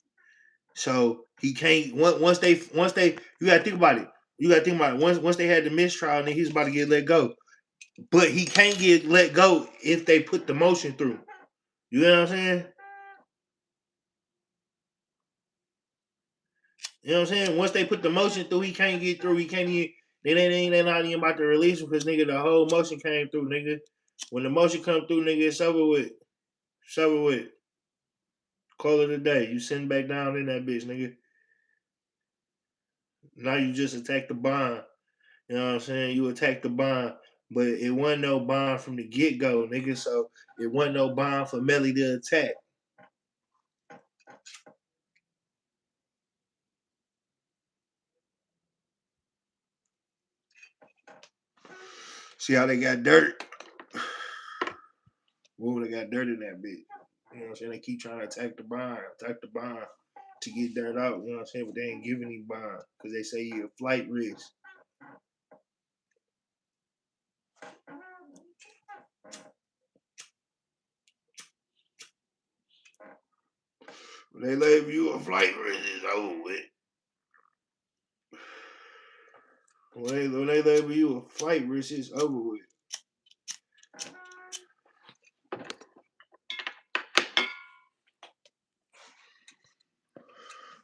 So he can't once they you gotta think about it. You gotta think about it. Once they had the mistrial, and then he's about to get let go. But he can't get let go if they put the motion through. You know what I'm saying? You know what I'm saying? Once they put the motion through, he can't get through. He can't even. They not even about to release him because nigga, the whole motion came through, nigga. When the motion come through, nigga, it's over with. It's over with. Call it a day. You sitting back down in that bitch, nigga. Now you just attack the bond. You know what I'm saying? You attack the bond, but it wasn't no bond from the get go, nigga. So it wasn't no bond for Melly to attack. See how they got dirt? Whoa, they got dirt in that bitch. You know what I'm saying? They keep trying to attack the bond to get dirt out. You know what I'm saying? But they ain't giving any bond because they say you're a flight risk. When they label you a flight risk, it's over with. When they label you a flight risk, it's over with.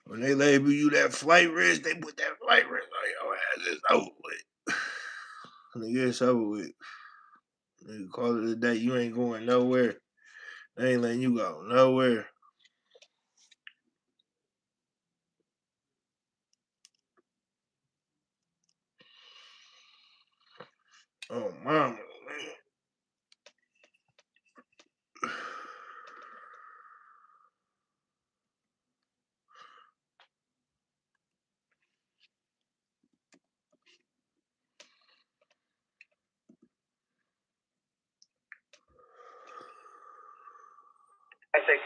When they label you that flight risk, they put that flight risk on your ass. It's over with. Nigga, it's over with. Nigga, call it a day. You ain't going nowhere. They ain't letting you go nowhere. Oh, mama, man. Essex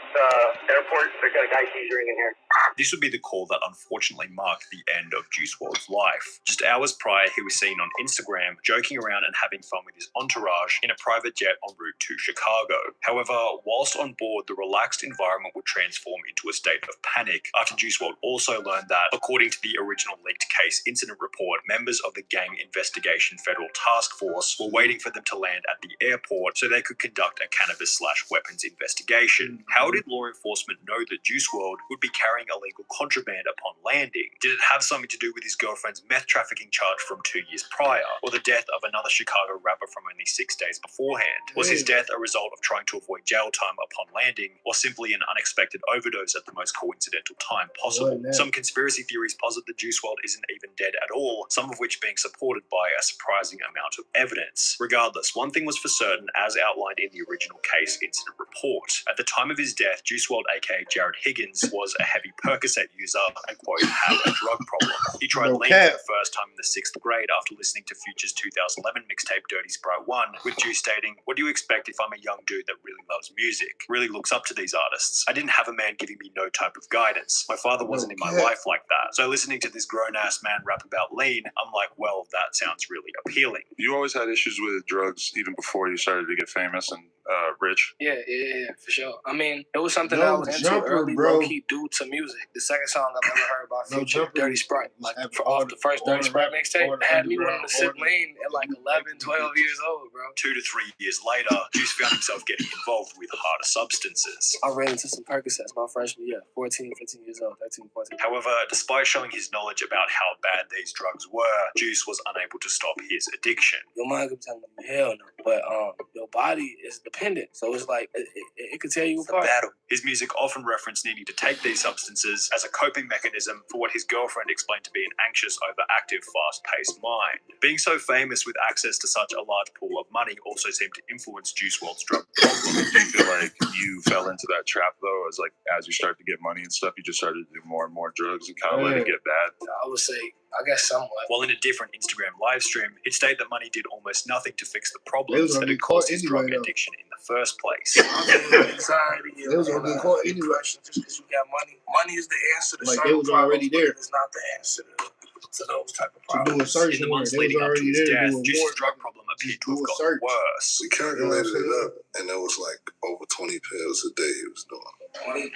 airport, there's got a guy teasering in here. This would be the call that unfortunately marked the end of Juice WRLD's life. Just hours prior, he was seen on Instagram joking around and having fun with his entourage in a private jet en route to Chicago. However, whilst on board, the relaxed environment would transform into a state of panic after Juice WRLD also learned that, according to the original leaked case incident report, members of the Gang Investigation Federal Task Force were waiting for them to land at the airport so they could conduct a cannabis/weapons investigation. How did law enforcement know that Juice WRLD would be carrying illegal contraband upon landing? Did it have something to do with his girlfriend's meth trafficking charge from 2 years prior, or the death of another Chicago rapper from only 6 days beforehand? Was his death a result of trying to avoid jail time upon landing, or simply an unexpected overdose at the most coincidental time possible? Some conspiracy theories posit that Juice WRLD isn't even dead at all, some of which being supported by a surprising amount of evidence. Regardless, one thing was for certain, as outlined in the original case incident report. At the time of his death, Juice WRLD, aka Jared Higgins, was a heavy Percocet user and, quote, had a drug problem. He tried lean for the first time in the 6th grade after listening to Future's 2011 mixtape Dirty Sprite 1, with Juice stating, "What do you expect if I'm a young dude that really loves music, really looks up to these artists? I didn't have a man giving me no type of guidance. My father wasn't in my life like that. So listening to this grown-ass man rap about lean, I'm like, well, that sounds really appealing." You always had issues with drugs even before you started to get famous and rich? Yeah, for sure. I mean, it was something that I was into early, low-key due to music. The second song I've ever heard by Future, Dirty Sprite. Like, off the first Dirty Sprite mixtape, had me wanting to sip lean at like 11, 12 years old, bro. 2 to 3 years later, Juice found himself getting involved with harder substances. I ran into some Percocets my freshman year, 14, 15 years old, 13, 14. However, despite showing his knowledge about how bad these drugs were, Juice was unable to stop his addiction. Your mind could tell you, hell no. But your body is dependent. So it's like, it could tear you apart. Battle. His music often referenced needing to take these substances as a coping mechanism for what his girlfriend explained to be an anxious, overactive, fast-paced mind. Being so famous with access to such a large pool of money also seemed to influence Juice WRLD's drug problem. Do you feel like you fell into that trap, though, as you started to get money and stuff, you just started to do more and more drugs and kind of let it get bad? I would say, I guess somewhat. While in a different Instagram live stream, he'd state that money did almost nothing to fix the problems that had caused his drug addiction in the first place. Anxiety, depression, just because you got money. Money is the answer to certain problems, but it's not the answer to those type of problems. In the months leading up to his death, Juice's drug problem appeared to have gotten worse. We calculated it up, and it was like over 20 pills a day he was doing.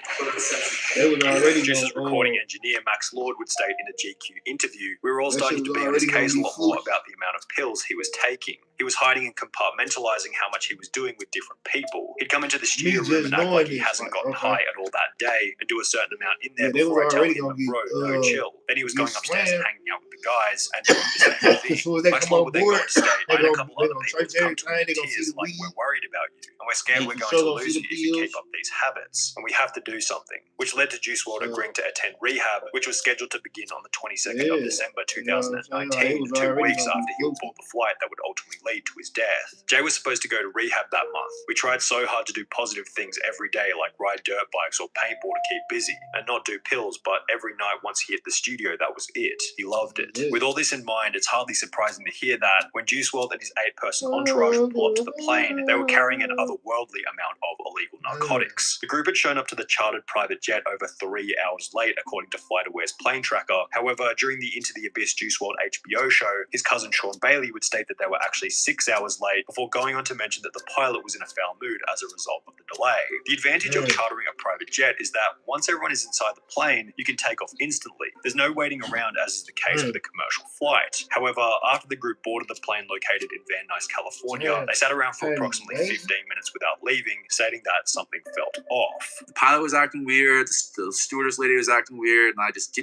Juice's recording engineer Max Lord would state in a GQ interview, "We were all starting to be on his case a lot more about the amount of pills he was taking. He was hiding and compartmentalizing how much he was doing with different people. He'd come into the studio room and act like he hasn't gotten high at all that day and do a certain amount in there before I tell him, bro, no chill. Then he was going upstairs and hanging out with the guys and doing the same thing. Max Lord would then go on stage, I and a couple other people would come to him in tears like, we're worried about you and we're scared we're going to lose you if you keep up these habits and we have to do something," which led to Juice WRLD agreeing to attend rehab, which was scheduled to begin on the 22nd of December 2019, 2 weeks after he would board the flight that would ultimately lead to his death. Jay was supposed to go to rehab that month. We tried so hard to do positive things every day, like ride dirt bikes or paintball to keep busy, and not do pills, but every night once he hit the studio, that was it. He loved it. With all this in mind, it's hardly surprising to hear that when Juice WRLD and his 8-person entourage would pull up to the plane, they were carrying an otherworldly amount of illegal narcotics. The group had shown up to the chartered private jet over 3 hours late, according to FlightAware's plane tracker. However, during the Into the Abyss Juice WRLD HBO show, his cousin Sean Bailey would state that they were actually 6 hours late, before going on to mention that the pilot was in a foul mood as a result of the delay. The advantage of chartering a private jet is that once everyone is inside the plane, you can take off instantly. There's no waiting around, as is the case with a commercial flight. However, after the group boarded the plane located in Van Nuys, California, they sat around for approximately 15 minutes without leaving, stating that something felt off. The pilot was acting weird, the stewardess lady was acting weird, and I just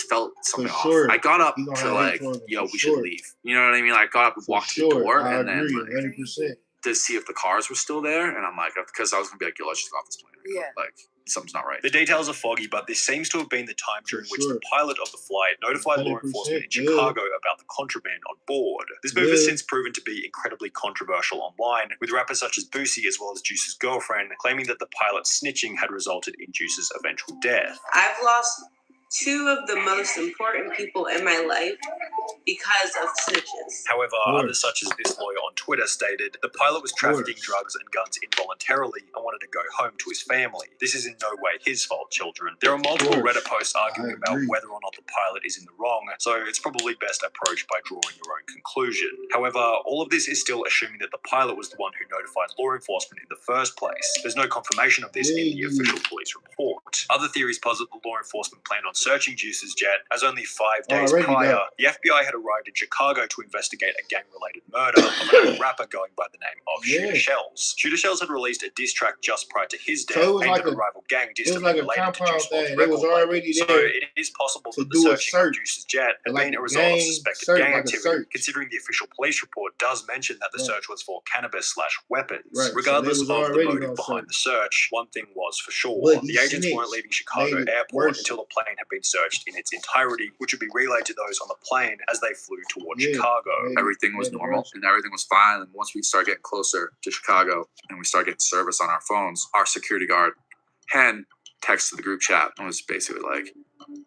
felt something off. I got up to like, yo, we should leave. You know what I mean? I got up and walked to the door, and then 100%. to see if the cars were still there. And I'm like, because I was going to be like, yo, let's just go off this plane. Yeah. Like, something's not right. The details are foggy, but this seems to have been the time during which the pilot of the flight notified law enforcement in Chicago about the contraband on board. This move has since proven to be incredibly controversial online, with rappers such as Boosie as well as Juice's girlfriend claiming that the pilot's snitching had resulted in Juice's eventual death. I've lost two of the most important people in my life because of snitches. However, others such as this lawyer on Twitter stated the pilot was trafficking drugs and guns involuntarily and wanted to go home to his family. This is in no way his fault, children. There are multiple Reddit posts arguing about whether or not the pilot is in the wrong, so it's probably best approached by drawing your own conclusion. However, all of this is still assuming that the pilot was the one who notified law enforcement in the first place. There's no confirmation of this in the official police report. Other theories posit the law enforcement planned on searching Juice's jet, as only 5 days prior, the FBI had arrived in Chicago to investigate a gang-related murder of an old rapper going by the name of Shooter Shells. Shooter Shells had released a diss track just prior to his death, aimed at a rival gang distantly related to Juice WRLD's record label. So it is possible that the searching of Juice's jet had been a result of suspected gang activity, considering the official police report does mention that the search was for cannabis/weapons. Regardless of the motive behind the search, one thing was for sure. The agents weren't leaving Chicago airport until the plane had been searched in its entirety, which would be relayed to those on the plane as they flew towards Chicago. Everything was normal and everything was fine. And once we started getting closer to Chicago and we started getting service on our phones, our security guard, Hen, texted the group chat and was basically like,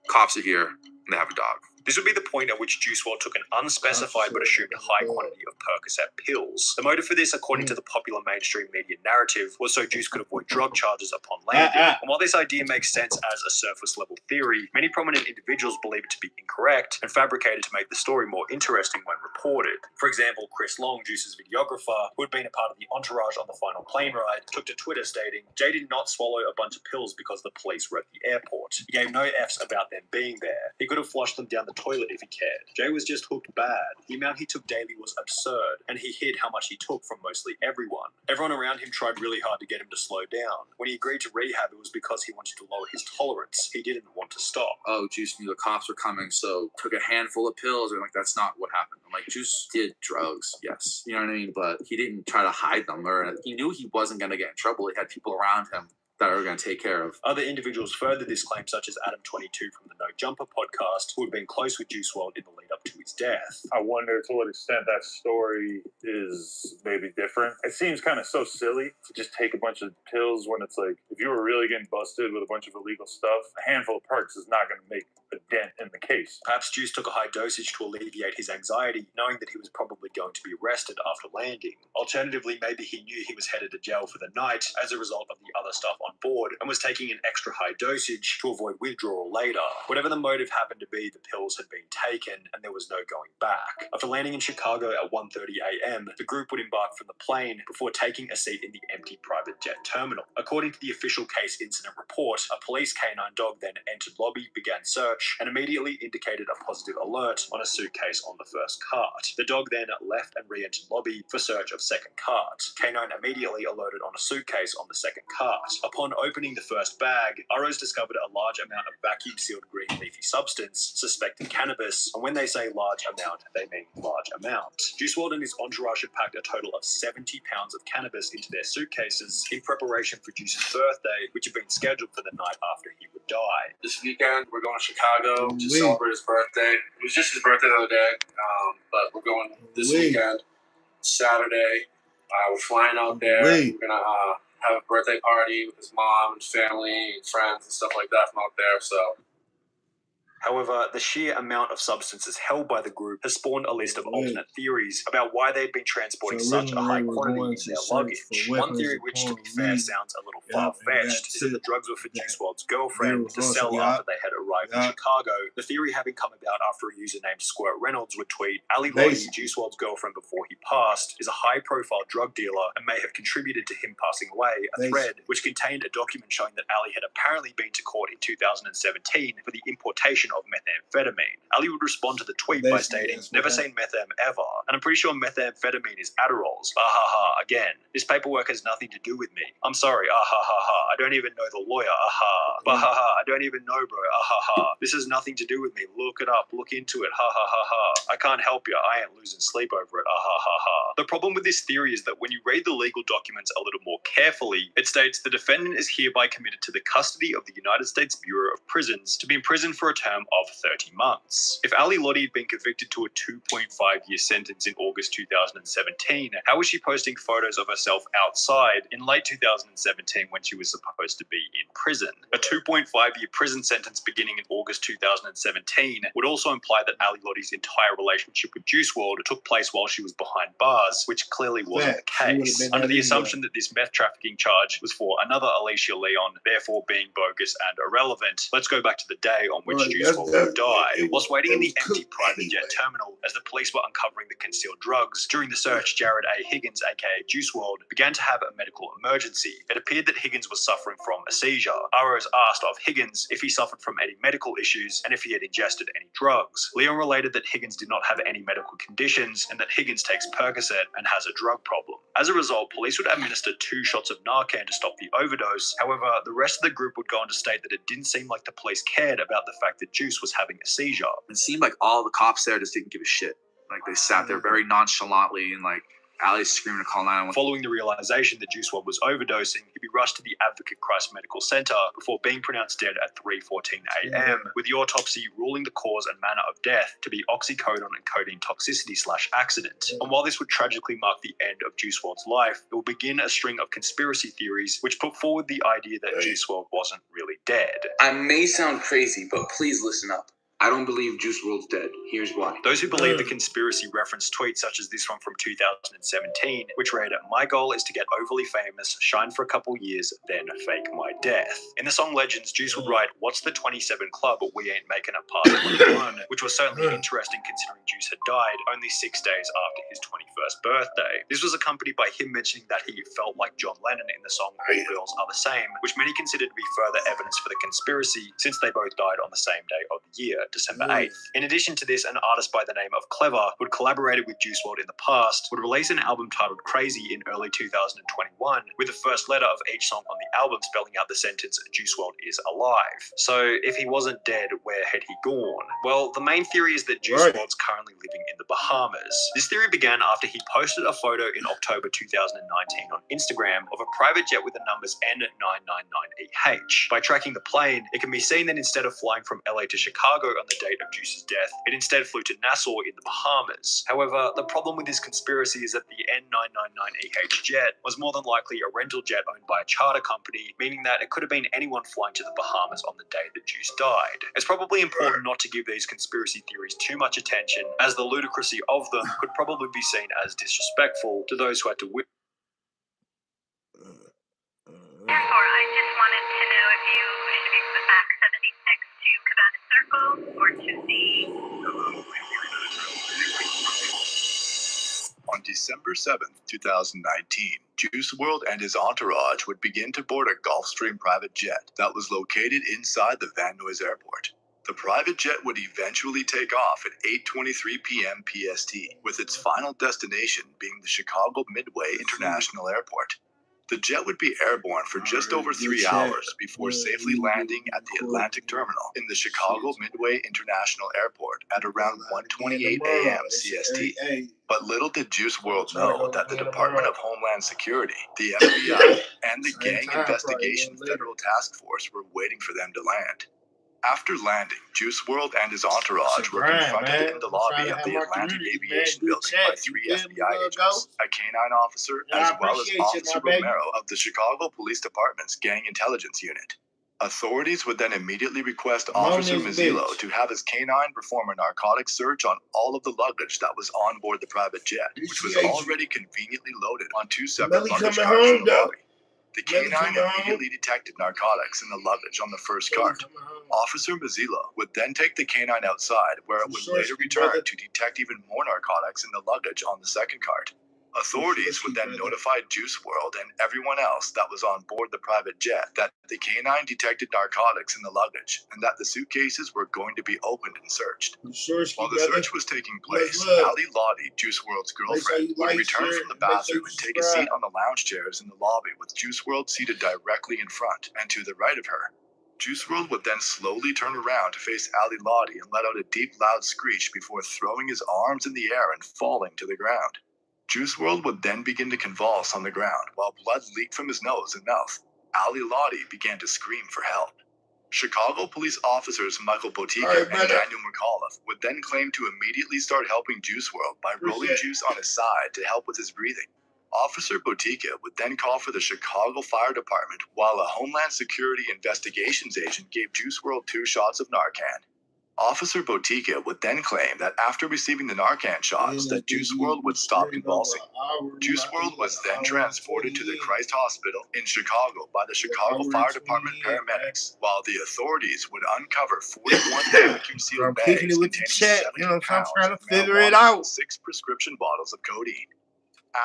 cops are here and they have a dog. This would be the point at which Juice WRLD took an unspecified but assumed high quantity of Percocet pills. The motive for this, according to the popular mainstream media narrative, was so Juice could avoid drug charges upon landing. And while this idea makes sense as a surface-level theory, many prominent individuals believe it to be incorrect and fabricated to make the story more interesting when reported. For example, Chris Long, Juice's videographer, who had been a part of the entourage on the final plane ride, took to Twitter stating, "Jay did not swallow a bunch of pills because the police were at the airport. He gave no Fs about them being there. He could have flushed them down the toilet if he cared. Jay was just hooked bad. The amount he took daily was absurd, and he hid how much he took from mostly everyone. Everyone around him tried really hard to get him to slow down. When he agreed to rehab, it was because he wanted to lower his tolerance. He didn't want to stop." Oh, Juice knew the cops were coming, so took a handful of pills. And like, that's not what happened. I'm like, Juice did drugs, yes. You know what I mean? But he didn't try to hide them, or he knew he wasn't going to get in trouble. He had people around him that are going to take care of. Other individuals furthered this claim, such as Adam22 from the No Jumper podcast, who had been close with Juice WRLD in the lead up to his death. I wonder to what extent that story is maybe different. It seems kind of so silly to just take a bunch of pills when it's like, if you were really getting busted with a bunch of illegal stuff, a handful of perks is not going to make a dent in the case. Perhaps Juice took a high dosage to alleviate his anxiety, knowing that he was probably going to be arrested after landing. Alternatively, maybe he knew he was headed to jail for the night as a result of the other stuff on board and was taking an extra high dosage to avoid withdrawal later. Whatever the motive happened to be, the pills had been taken and there was no going back. After landing in Chicago at 1:30 a.m., the group would embark from the plane before taking a seat in the empty private jet terminal. According to the official case incident report, a police canine dog then entered lobby, began search, and immediately indicated a positive alert on a suitcase on the first cart. The dog then left and re-entered lobby for search of second cart. Canine immediately alerted on a suitcase on the second cart. Upon opening the first bag, ROs discovered a large amount of vacuum-sealed green leafy substance, suspected cannabis, and when they say large amount, they mean large amount. Juice WRLD and his entourage had packed a total of 70 pounds of cannabis into their suitcases in preparation for Juice's birthday, which had been scheduled for the night after he would die. This weekend, we're going to Chicago to celebrate his birthday. It was just his birthday the other day, but we're going this weekend, Saturday. We're flying out there. We're going to have a birthday party with his mom and family and friends and stuff like that from out there, so... However, the sheer amount of substances held by the group has spawned a list of alternate theories about why they had been transporting such a high quantity in their luggage. One theory, which to be fair sounds a little far-fetched, is that the drugs were for Juice WRLD's girlfriend to sell after they had arrived in Chicago. The theory having come about after a user named Squirt Reynolds would tweet, "Ali Lottie, Juice WRLD's girlfriend before he passed, is a high-profile drug dealer and may have contributed to him passing away," a thread which contained a document showing that Ali had apparently been to court in 2017 for the importation of methamphetamine. Ali would respond to the tweet by stating, "Never seen methem ever, and I'm pretty sure methamphetamine is Adderalls. Ah ha ha, again. This paperwork has nothing to do with me. I'm sorry, ah ha ha ha. I don't even know the lawyer, ah ha. Bah ha ha, I don't even know, bro, ah ha ha. This has nothing to do with me. Look it up, look into it, ha ha ha ha. I can't help you, I ain't losing sleep over it, ah ha ha ha." The problem with this theory is that when you read the legal documents a little more carefully, it states the defendant is hereby committed to the custody of the United States Bureau of Prisons to be imprisoned for a term of 30 months. If Ali Lottie had been convicted to a 2.5-year sentence in August 2017, how was she posting photos of herself outside in late 2017 when she was supposed to be in prison? A 2.5-year prison sentence beginning in August 2017 would also imply that Ali Lottie's entire relationship with Juice WRLD took place while she was behind bars, which clearly wasn't the case. Under the assumption that this meth trafficking charge was for another Alicia Leon, therefore being bogus and irrelevant, let's go back to the day on which Juice WRLD died. Whilst waiting in the empty private jet terminal as the police were uncovering the concealed drugs, during the search, Jared A. Higgins, aka Juice WRLD, began to have a medical emergency. It appeared that Higgins was suffering from a seizure. ROs asked of Higgins if he suffered from any medical issues and if he had ingested any drugs. Leon related that Higgins did not have any medical conditions and that Higgins takes Percocet and has a drug problem. As a result, police would administer 2 shots of Narcan to stop the overdose. However, the rest of the group would go on to state that it didn't seem like the police cared about the fact that Juice was having a seizure. It seemed like all the cops there just didn't give a shit. Like they sat there very nonchalantly and like Ali's screaming to call 911. Following the realization that Juice WRLD was overdosing, he'd be rushed to the Advocate Christ Medical Center before being pronounced dead at 3:14 a.m., with the autopsy ruling the cause and manner of death to be oxycodone and codeine toxicity/accident. And while this would tragically mark the end of Juice WRLD's life, it will begin a string of conspiracy theories which put forward the idea that Juice WRLD wasn't really dead. I may sound crazy, but please listen up. I don't believe Juice WRLD's dead. Here's why. Those who believe the conspiracy reference tweets such as this one from 2017, which read, "My goal is to get overly famous, shine for a couple years, then fake my death." In the song Legends, Juice would write, "What's the 27 club, but we ain't making it past 21," which was certainly interesting considering Juice had died only 6 days after his 21st birthday. This was accompanied by him mentioning that he felt like John Lennon in the song All Girls Are the Same, which many considered to be further evidence for the conspiracy since they both died on the same day of the year, December 8th. In addition to this, an artist by the name of Clever, who had collaborated with Juice WRLD in the past, would release an album titled Crazy in early 2021, with the first letter of each song on the album spelling out the sentence, "Juice WRLD is alive." So, if he wasn't dead, where had he gone? Well, the main theory is that Juice WRLD's currently living in the Bahamas. This theory began after he posted a photo in October 2019 on Instagram of a private jet with the numbers N999EH. By tracking the plane, it can be seen that instead of flying from LA to Chicago on the date of Juice's death, it instead flew to Nassau in the Bahamas. However, the problem with this conspiracy is that the N999EH jet was more than likely a rental jet owned by a charter company, meaning that it could have been anyone flying to the Bahamas on the day that Juice died. It's probably important not to give these conspiracy theories too much attention, as the ludicrousy of them could probably be seen as disrespectful to those who had to witness. Therefore, I just wanted to know if you should be put back 76 to Cabana Circle or to the... On December 7th, 2019, Juice WRLD and his entourage would begin to board a Gulfstream private jet that was located inside the Van Nuys Airport. The private jet would eventually take off at 8:23 p.m. PST, with its final destination being the Chicago Midway International Airport. The jet would be airborne for just over 3 hours before safely landing at the Atlantic Terminal in the Chicago Midway International Airport at around 1:28 a.m. CST. But little did Juice WRLD know that the Department of Homeland Security, the FBI, and the Gang Investigation Federal Task Force were waiting for them to land. After landing, Juice WRLD and his entourage were confronted in the lobby of the Atlantic Aviation Building by 3 FBI agents, a canine officer, as well as Officer Romero of the Chicago Police Department's Gang Intelligence Unit. Authorities would then immediately request Officer Mazzillo to have his canine perform a narcotics search on all of the luggage that was on board the private jet, which was already conveniently loaded on 2 separate luggage carts in the lobby. The canine immediately detected narcotics in the luggage on the first cart. Officer Mazzillo would then take the canine outside, where it would later return to detect even more narcotics in the luggage on the second cart. Authorities would then notify Juice WRLD and everyone else that was on board the private jet that the K-9 detected narcotics in the luggage and that the suitcases were going to be opened and searched. While the search was taking place, Ali Lottie, Juice WRLD's girlfriend, would return from the bathroom and take a seat on the lounge chairs in the lobby with Juice WRLD seated directly in front and to the right of her. Juice WRLD would then slowly turn around to face Ali Lottie and let out a deep, loud screech before throwing his arms in the air and falling to the ground. Juice WRLD would then begin to convulse on the ground while blood leaked from his nose and mouth. Ali Lottie began to scream for help. Chicago police officers Michael Botica and Daniel McAuliffe would then claim to immediately start helping Juice WRLD by rolling Juice on his side to help with his breathing. Officer Botica would then call for the Chicago Fire Department while a Homeland Security Investigations agent gave Juice WRLD 2 shots of Narcan. Officer Botica would then claim that after receiving the Narcan shots, that Juice WRLD would stop convulsing. Juice WRLD was then transported to the Christ Hospital in Chicago by the Chicago Fire Department paramedics, while the authorities would uncover 41 vacuum-sealed bags containing 70 pounds of marijuana and 6 prescription bottles of codeine.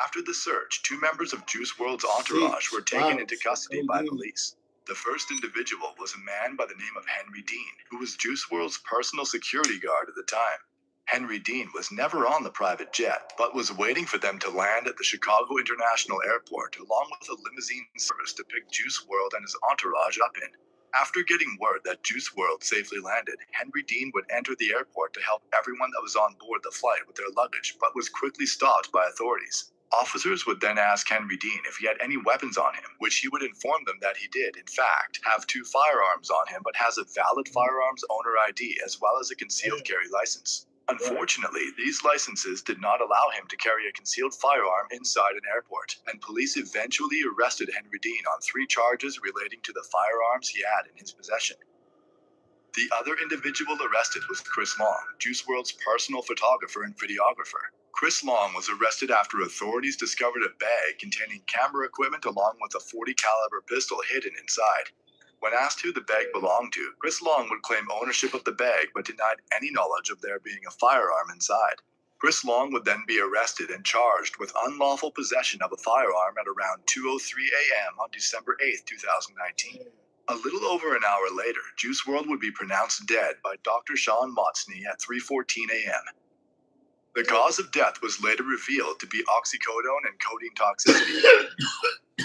After the search, 2 members of Juice WRLD's entourage were taken into custody by police. The first individual was a man by the name of Henry Dean, who was Juice WRLD's personal security guard at the time. Henry Dean was never on the private jet, but was waiting for them to land at the Chicago International Airport, along with a limousine service to pick Juice WRLD and his entourage up in. After getting word that Juice WRLD safely landed, Henry Dean would enter the airport to help everyone that was on board the flight with their luggage, but was quickly stopped by authorities. Officers would then ask Henry Dean if he had any weapons on him, which he would inform them that he did, in fact, have 2 firearms on him, but has a valid firearms owner ID as well as a concealed carry license. Unfortunately, these licenses did not allow him to carry a concealed firearm inside an airport, and police eventually arrested Henry Dean on 3 charges relating to the firearms he had in his possession. The other individual arrested was Chris Long, Juice WRLD's personal photographer and videographer. Chris Long was arrested after authorities discovered a bag containing camera equipment along with a .40 caliber pistol hidden inside. When asked who the bag belonged to, Chris Long would claim ownership of the bag but denied any knowledge of there being a firearm inside. Chris Long would then be arrested and charged with unlawful possession of a firearm at around 2:03 a.m. on December 8, 2019. A little over an hour later, Juice WRLD would be pronounced dead by Dr. Sean Motsney at 3:14 a.m. The cause of death was later revealed to be oxycodone and codeine toxicity.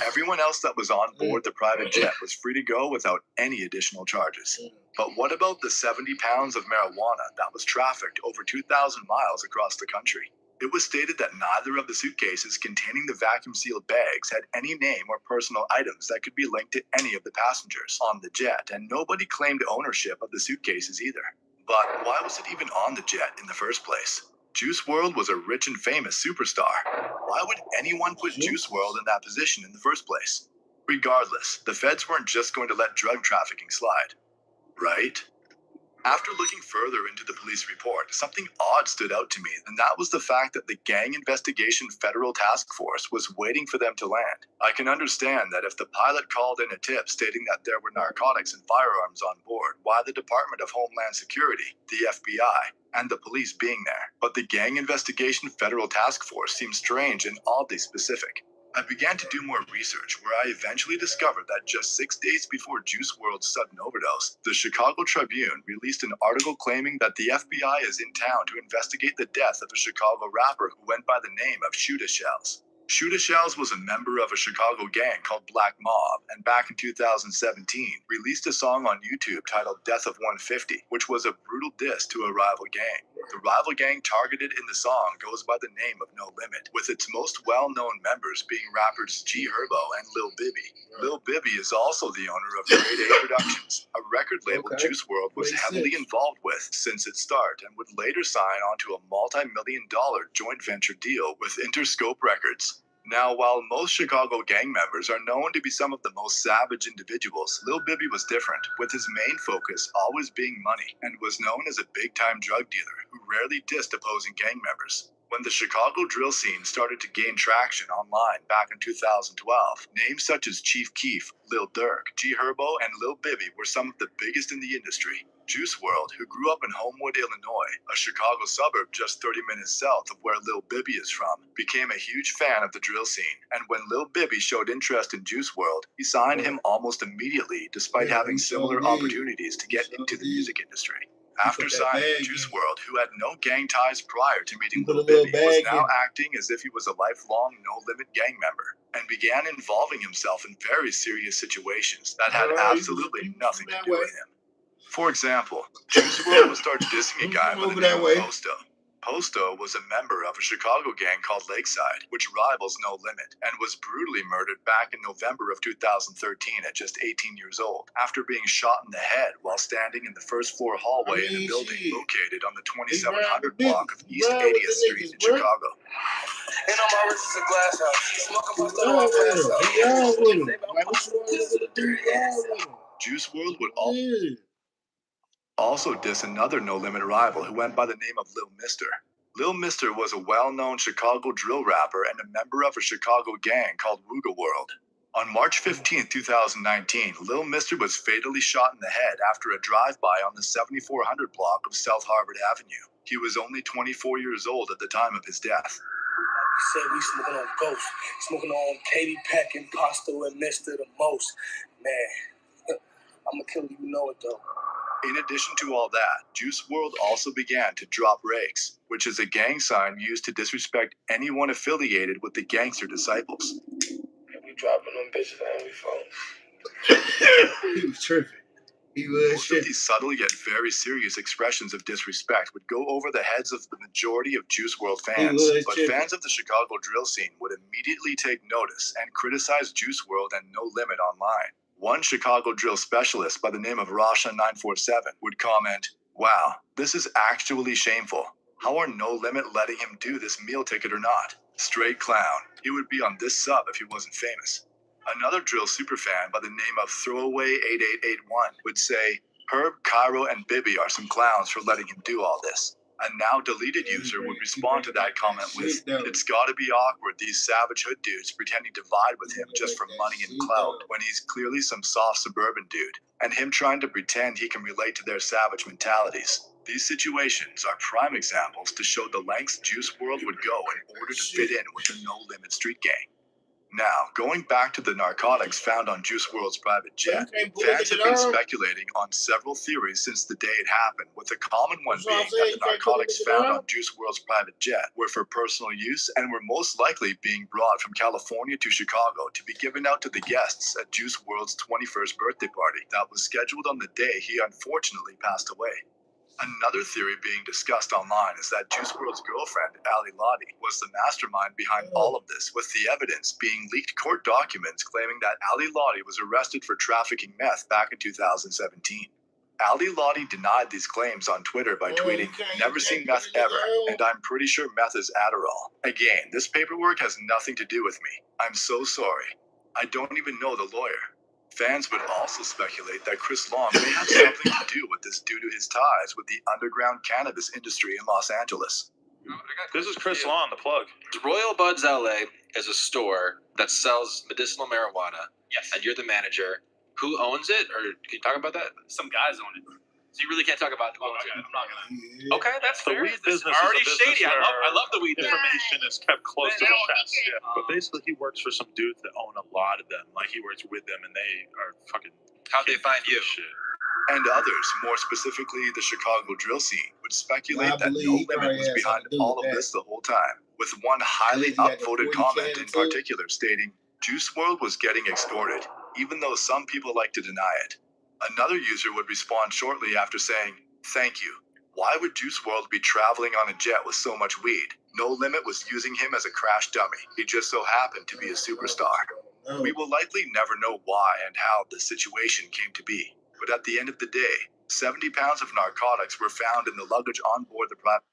Everyone else that was on board the private jet was free to go without any additional charges. But what about the 70 pounds of marijuana that was trafficked over 2,000 miles across the country? It was stated that neither of the suitcases containing the vacuum-sealed bags had any name or personal items that could be linked to any of the passengers on the jet, and nobody claimed ownership of the suitcases either. But why was it even on the jet in the first place? Juice WRLD was a rich and famous superstar. Why would anyone put Juice WRLD in that position in the first place? Regardless, the feds weren't just going to let drug trafficking slide, right? After looking further into the police report, something odd stood out to me, and that was the fact that the Gang Investigation Federal Task Force was waiting for them to land. I can understand that if the pilot called in a tip stating that there were narcotics and firearms on board, why the Department of Homeland Security, the FBI, and the police being there. But the Gang Investigation Federal Task Force seems strange and oddly specific. I began to do more research, where I eventually discovered that just 6 days before Juice WRLD's sudden overdose, the Chicago Tribune released an article claiming that the FBI is in town to investigate the death of a Chicago rapper who went by the name of Shoota Shells. Shoota Shells was a member of a Chicago gang called Black Mob, and back in 2017, released a song on YouTube titled Death of 150, which was a brutal diss to a rival gang. The rival gang targeted in the song goes by the name of No Limit, with its most well-known members being rappers G Herbo and Lil Bibby. Lil Bibby is also the owner of Grade A Productions, a record label Juice WRLD was heavily involved with since its start, and would later sign onto a multi-million-dollar joint venture deal with Interscope Records. Now, while most Chicago gang members are known to be some of the most savage individuals, Lil Bibby was different, with his main focus always being money, and was known as a big-time drug dealer who rarely dissed opposing gang members. When the Chicago drill scene started to gain traction online back in 2012, names such as Chief Keef, Lil Durk, G Herbo, and Lil Bibby were some of the biggest in the industry. Juice WRLD, who grew up in Homewood, Illinois, a Chicago suburb just 30 minutes south of where Lil Bibby is from, became a huge fan of the drill scene. And when Lil Bibby showed interest in Juice WRLD, he signed him almost immediately, despite having similar opportunities to get into the music industry. After signing, Juice WRLD, who had no gang ties prior to meeting Lil Bibby, was now acting as if he was a lifelong No Limit gang member, and began involving himself in very serious situations that had absolutely nothing to do with him. For example, Juice WRLD would start dissing a guy by the name of Posto. Posto was a member of a Chicago gang called Lakeside, which rivals No Limit, and was brutally murdered back in November of 2013 at just 18 years old, after being shot in the head while standing in the first floor hallway in a building located on the 2700 block of East 80th Street in Chicago. Ain't no more riches in glass house. Smoking my stuff off ass. Juice WRLD would also diss another No Limit rival who went by the name of Lil Mister. Lil Mister was a well-known Chicago drill rapper and a member of a Chicago gang called Wooga World. On March 15, 2019, Lil Mister was fatally shot in the head after a drive-by on the 7400 block of South Harvard Avenue. He was only 24 years old at the time of his death. We say we smoking on Ghost, smoking on Katie Peck, Imposto, and Mister the most. Man, I'm gonna kill you, you know it though. In addition to all that, Juice WRLD also began to drop rakes, which is a gang sign used to disrespect anyone affiliated with the gangster disciples. We dropping them bitches and we phone. He was tripping. Most of these subtle yet very serious expressions of disrespect would go over the heads of the majority of Juice WRLD fans, but fans of the Chicago drill scene would immediately take notice and criticize Juice WRLD and No Limit online. One Chicago drill specialist by the name of Rasha947 would comment, "Wow, this is actually shameful. How are No Limit letting him do this meal ticket or not? Straight clown. He would be on this sub if he wasn't famous." Another drill superfan by the name of Throwaway8881 would say, "Herb, Cairo, and Bibby are some clowns for letting him do all this." A now deleted user would respond to that comment with, "It's gotta be awkward these savage hood dudes pretending to vibe with him just for money and clout when he's clearly some soft suburban dude, and him trying to pretend he can relate to their savage mentalities." These situations are prime examples to show the lengths Juice WRLD would go in order to fit in with the No Limit street gang. Now, going back to the narcotics found on Juice WRLD's private jet, fans have been speculating on several theories since the day it happened, with the common one being that the narcotics found on Juice WRLD's private jet were for personal use and were most likely being brought from California to Chicago to be given out to the guests at Juice WRLD's 21st birthday party that was scheduled on the day he unfortunately passed away. Another theory being discussed online is that Juice WRLD's girlfriend, Ali Lottie, was the mastermind behind all of this, with the evidence being leaked court documents claiming that Ali Lottie was arrested for trafficking meth back in 2017. Ali Lottie denied these claims on Twitter by tweeting, "Never seen meth ever, and I'm pretty sure meth is Adderall. Again, this paperwork has nothing to do with me. I'm so sorry. I don't even know the lawyer." Fans would also speculate that Chris Long may have something to do with this due to his ties with the underground cannabis industry in Los Angeles. This is Chris Long, the plug. Royal Buds LA is a store that sells medicinal marijuana. Yes. And you're the manager. Who owns it? Or can you talk about that? Some guys own it. So you really can't talk about who owns it. I'm not gonna. Okay, that's The fair. weed business is already a business shady. where I love the weed. information is kept close to the chest. Yeah. But basically, he works for some dudes that own a lot of them. Like, he works with them, and they are fucking. How'd they find you? Shit. And others, more specifically the Chicago drill scene, would speculate that No Limit was behind all of this the whole time, with one highly upvoted comment in particular stating, "Juice WRLD was getting extorted, even though some people like to deny it." Another user would respond shortly after saying, "Thank you. Why would Juice WRLD be traveling on a jet with so much weed? No Limit was using him as a crash dummy. He just so happened to be a superstar." We will likely never know why and how the situation came to be. But at the end of the day, 70 pounds of narcotics were found in the luggage on board the private.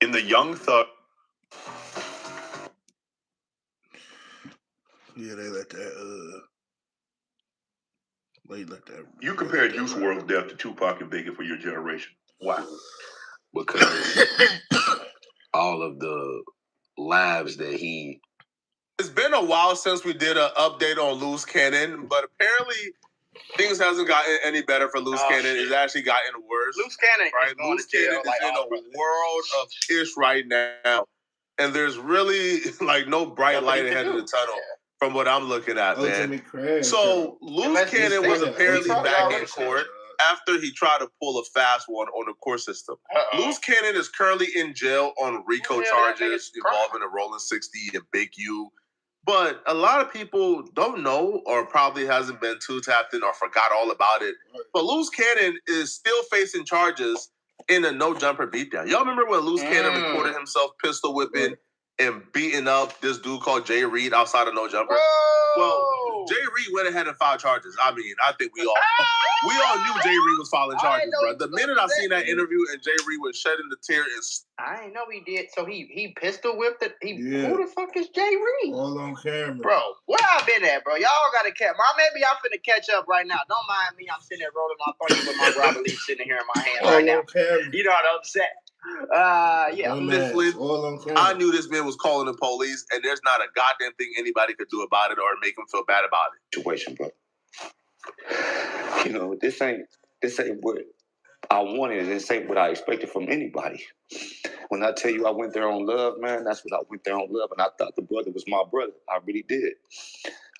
In the Young Thug. Yeah, they let that. You compared Juice WRLD's death to Tupac and Biggie for your generation. Why? Because all of the lives that he... It's been a while since we did an update on Loose Cannon, but apparently Things hasn't gotten any better for Loose Cannon. It's actually gotten worse. Loose Cannon right? Loose Cannon is in a world of ish right now. And there's really like no bright light ahead of the tunnel from what I'm looking at, man. So Loose Cannon was apparently back in court after he tried to pull a fast one on the court system. Loose Cannon is currently in jail on RICO charges involving a Rolling 60 and Big U. But a lot of people don't know or probably hasn't been too tapped in or forgot all about it. But Loose Cannon is still facing charges in a no-jumper beatdown. Y'all remember when Loose Cannon recorded himself pistol whipping and beating up this dude called Jay Reed outside of No Jumper? Well, Jay Reed went ahead and filed charges. I mean, I think we all knew Jay Reed was filing charges, bro. The minute I seen that interview and Jay Reed was shedding the tear, I didn't know he did. So he pistol whipped it. Who the fuck is Jay Reed? All on camera, bro. Where I been at, bro? Y'all gotta catch. Maybe I'm finna catch up right now. Don't mind me. I'm sitting there rolling my 30 with my rubber leaf sitting here in my hand right now. Camera. You know what I'm saying? Yeah. I knew this man was calling the police, and there's not a goddamn thing anybody could do about it or make him feel bad about it. Situation, bro. You know, this ain't what I wanted. This ain't what I expected from anybody. When I tell you I went there on love, man, that's what I went there on love, and I thought the brother was my brother. I really did.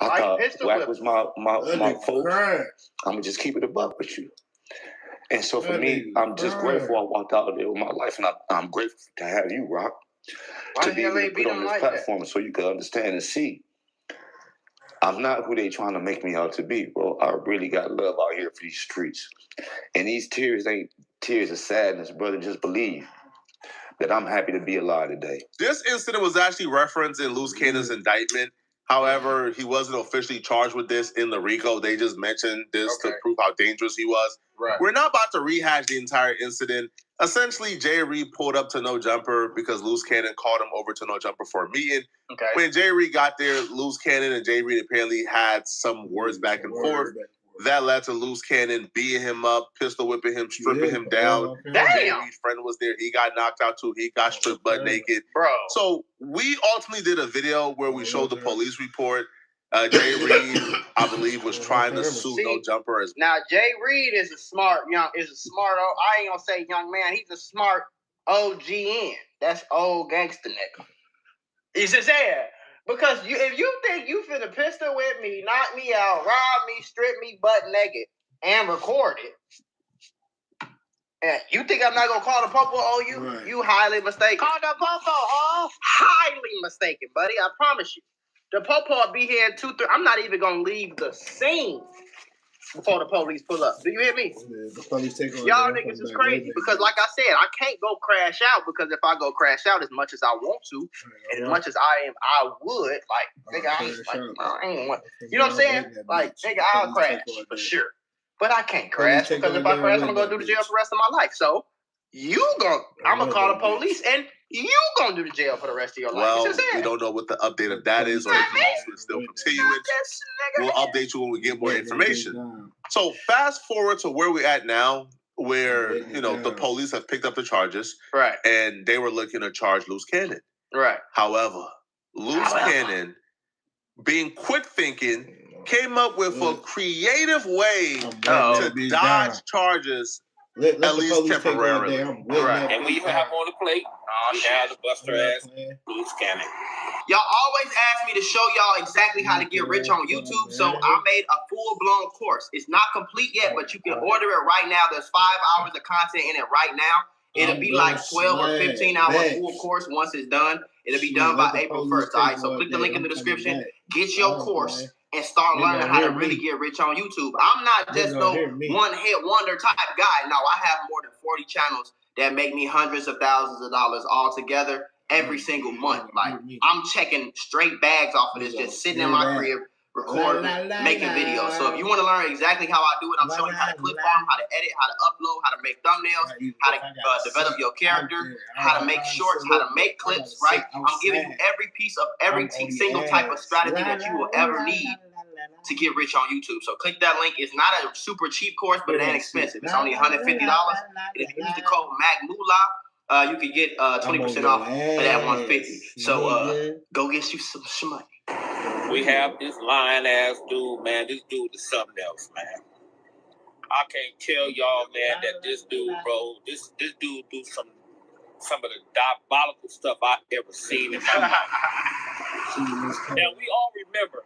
I thought Wack was my folks. I'm gonna just keep it above with you. And so for me, I'm just grateful I walked out of there with my life, and I'm grateful to have you, Rock, to be able to put on this platform so you can understand and see. I'm not who they trying to make me out to be, bro. I really got love out here for these streets. And these tears ain't tears of sadness, brother. Just believe that I'm happy to be alive today. This incident was actually referenced in Loose Cannon's indictment. However, he wasn't officially charged with this in the RICO. They just mentioned this to prove how dangerous he was. Right. We're not about to rehash the entire incident. Essentially, Jay Reed pulled up to No Jumper because Loose Cannon called him over to No Jumper for a meeting. Okay. When Jay Reed got there, Loose Cannon and Jay Reed apparently had some words back and forth. That led to Loose Cannon beating him up, pistol whipping him, stripping him down. Jay Reed's friend was there. He got knocked out too. He got stripped butt naked. Bro. So we ultimately did a video where we showed the police report. Jay Reed, I believe, was trying to sue No Jumper as now. Jay Reed is a smart I ain't gonna say young man. He's a smart OGN. That's old gangster nigga. He's just there because if you think you finna pistol whip me, knock me out, rob me, strip me butt naked, and record it, and you think I'm not gonna call the popo on you? Right. You highly mistaken. Call the popo, huh? Highly mistaken, buddy. I promise you. The popo will be here in 2-3. I'm not even gonna leave the scene before the police pull up. Do you hear me? The police take on y'all niggas is crazy because, like I said, I can't go crash out because if I go crash out as much as I want to, and as much as I would, like nigga, I ain't want. You know what I'm saying? Like nigga, I'll crash for sure, but I can't crash because if I crash, I'm gonna go to the jail for the rest of my life. So I'm gonna call the police and you gonna do the jail for the rest of your life. Well, we don't know what the update of that is, or if the lawsuit is still continuing. We'll update you when we get more information. So fast forward to where we're at now, where the police have picked up the charges, right? And they were looking to charge Loose Cannon, right? However, Loose Cannon, being quick thinking, came up with a creative way to dodge charges. Let at least temporarily. Right. And we even have on the plate. We have the Buster ass Loose Cannon. Y'all always ask me to show y'all exactly how to get rich on YouTube, so I made a full-blown course. It's not complete yet, but you can order it right now. There's 5 hours of content in it right now. It'll be like 12 or 15-hour full course once it's done. It'll be done by April 1st, all right? So click the link in the description. Get your course and start learning how to really get rich on YouTube. I'm not just no one-hit wonder type guy. No, I have more than 40 channels that make me hundreds of thousands of dollars all together every single month. Like, I'm checking straight bags off of this, just sitting in my crib, recording, making videos. So if you want to learn exactly how I do it, I'm showing you how to clip farm, how to edit, how to upload, how to make thumbnails, how to develop your character, how to make shorts, how to make clips, right? I'm giving you every piece of every single type of strategy that you will ever need to get rich on YouTube. So click that link. It's not a super cheap course, but it ain't expensive. It's only $150. And if you use the code MACMULA, you can get 20% off of that $150. So go get you some money. We have this lying ass dude, man. This dude is something else, man. I can't tell y'all, man, that this dude, bro, this dude do some of the diabolical stuff I've ever seen in my life. Now, we all remember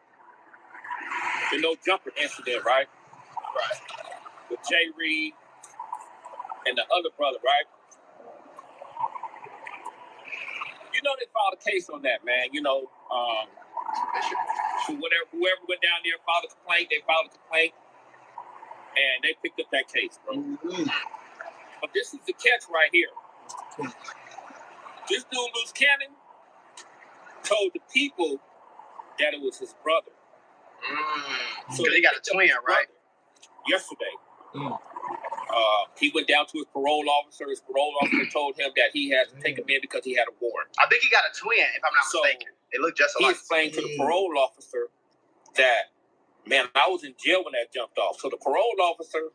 the no jumper incident, right? Right. With Jay Reed and the other brother, right? You know, they filed a case on that, man. You know, whoever went down there filed a complaint, they filed a complaint, and they picked up that case, bro. Mm-hmm. But this is the catch right here. This dude, Loose Cannon, told the people that it was his brother. So they got a twin, right? Yesterday. He went down to his parole officer. His parole officer told him that he had to take him in because he had a warrant. I think he got a twin, if I'm not mistaken. They look just alike. He explained to the parole officer that, man, I was in jail when that jumped off. So the parole officer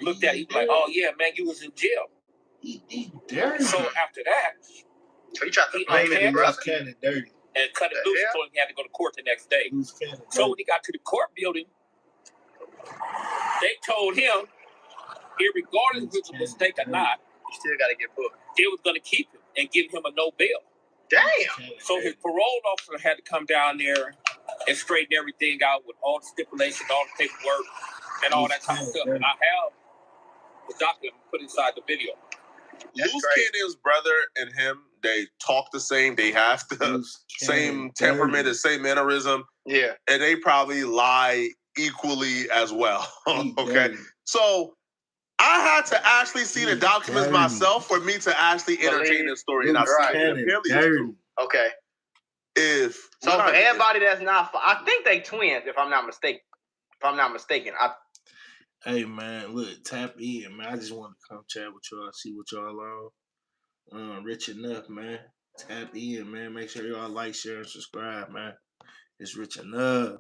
looked at him like, oh, yeah, man, you was in jail. So after that, so he tried to blame his brother? Dirty. And cut it loose, told him he had to go to court the next day. So when he got to the court building, they told him, irregardless if it was a mistake or not, you still got to get booked. They was going to keep him and give him a no bail. Damn. So his parole officer had to come down there and straighten everything out with all the stipulations, all the paperwork, and all that kind of stuff. And I have the document put inside the video. Loose Cannon's brother and him, they talk the same. They have the same temperament, the same mannerism. Yeah. And they probably lie equally as well. Okay. So I had to actually see the documents myself for me to actually entertain this story. And I've seen it. Apparently it's true. Okay. So for everybody that's not, I think they twins, if I'm not mistaken. Hey man, look, tap in, man. I just wanted to come chat with y'all, see what y'all on. Rich Enough, man. Tap in, man. Make sure y'all like, share, and subscribe, man. It's Rich Enough.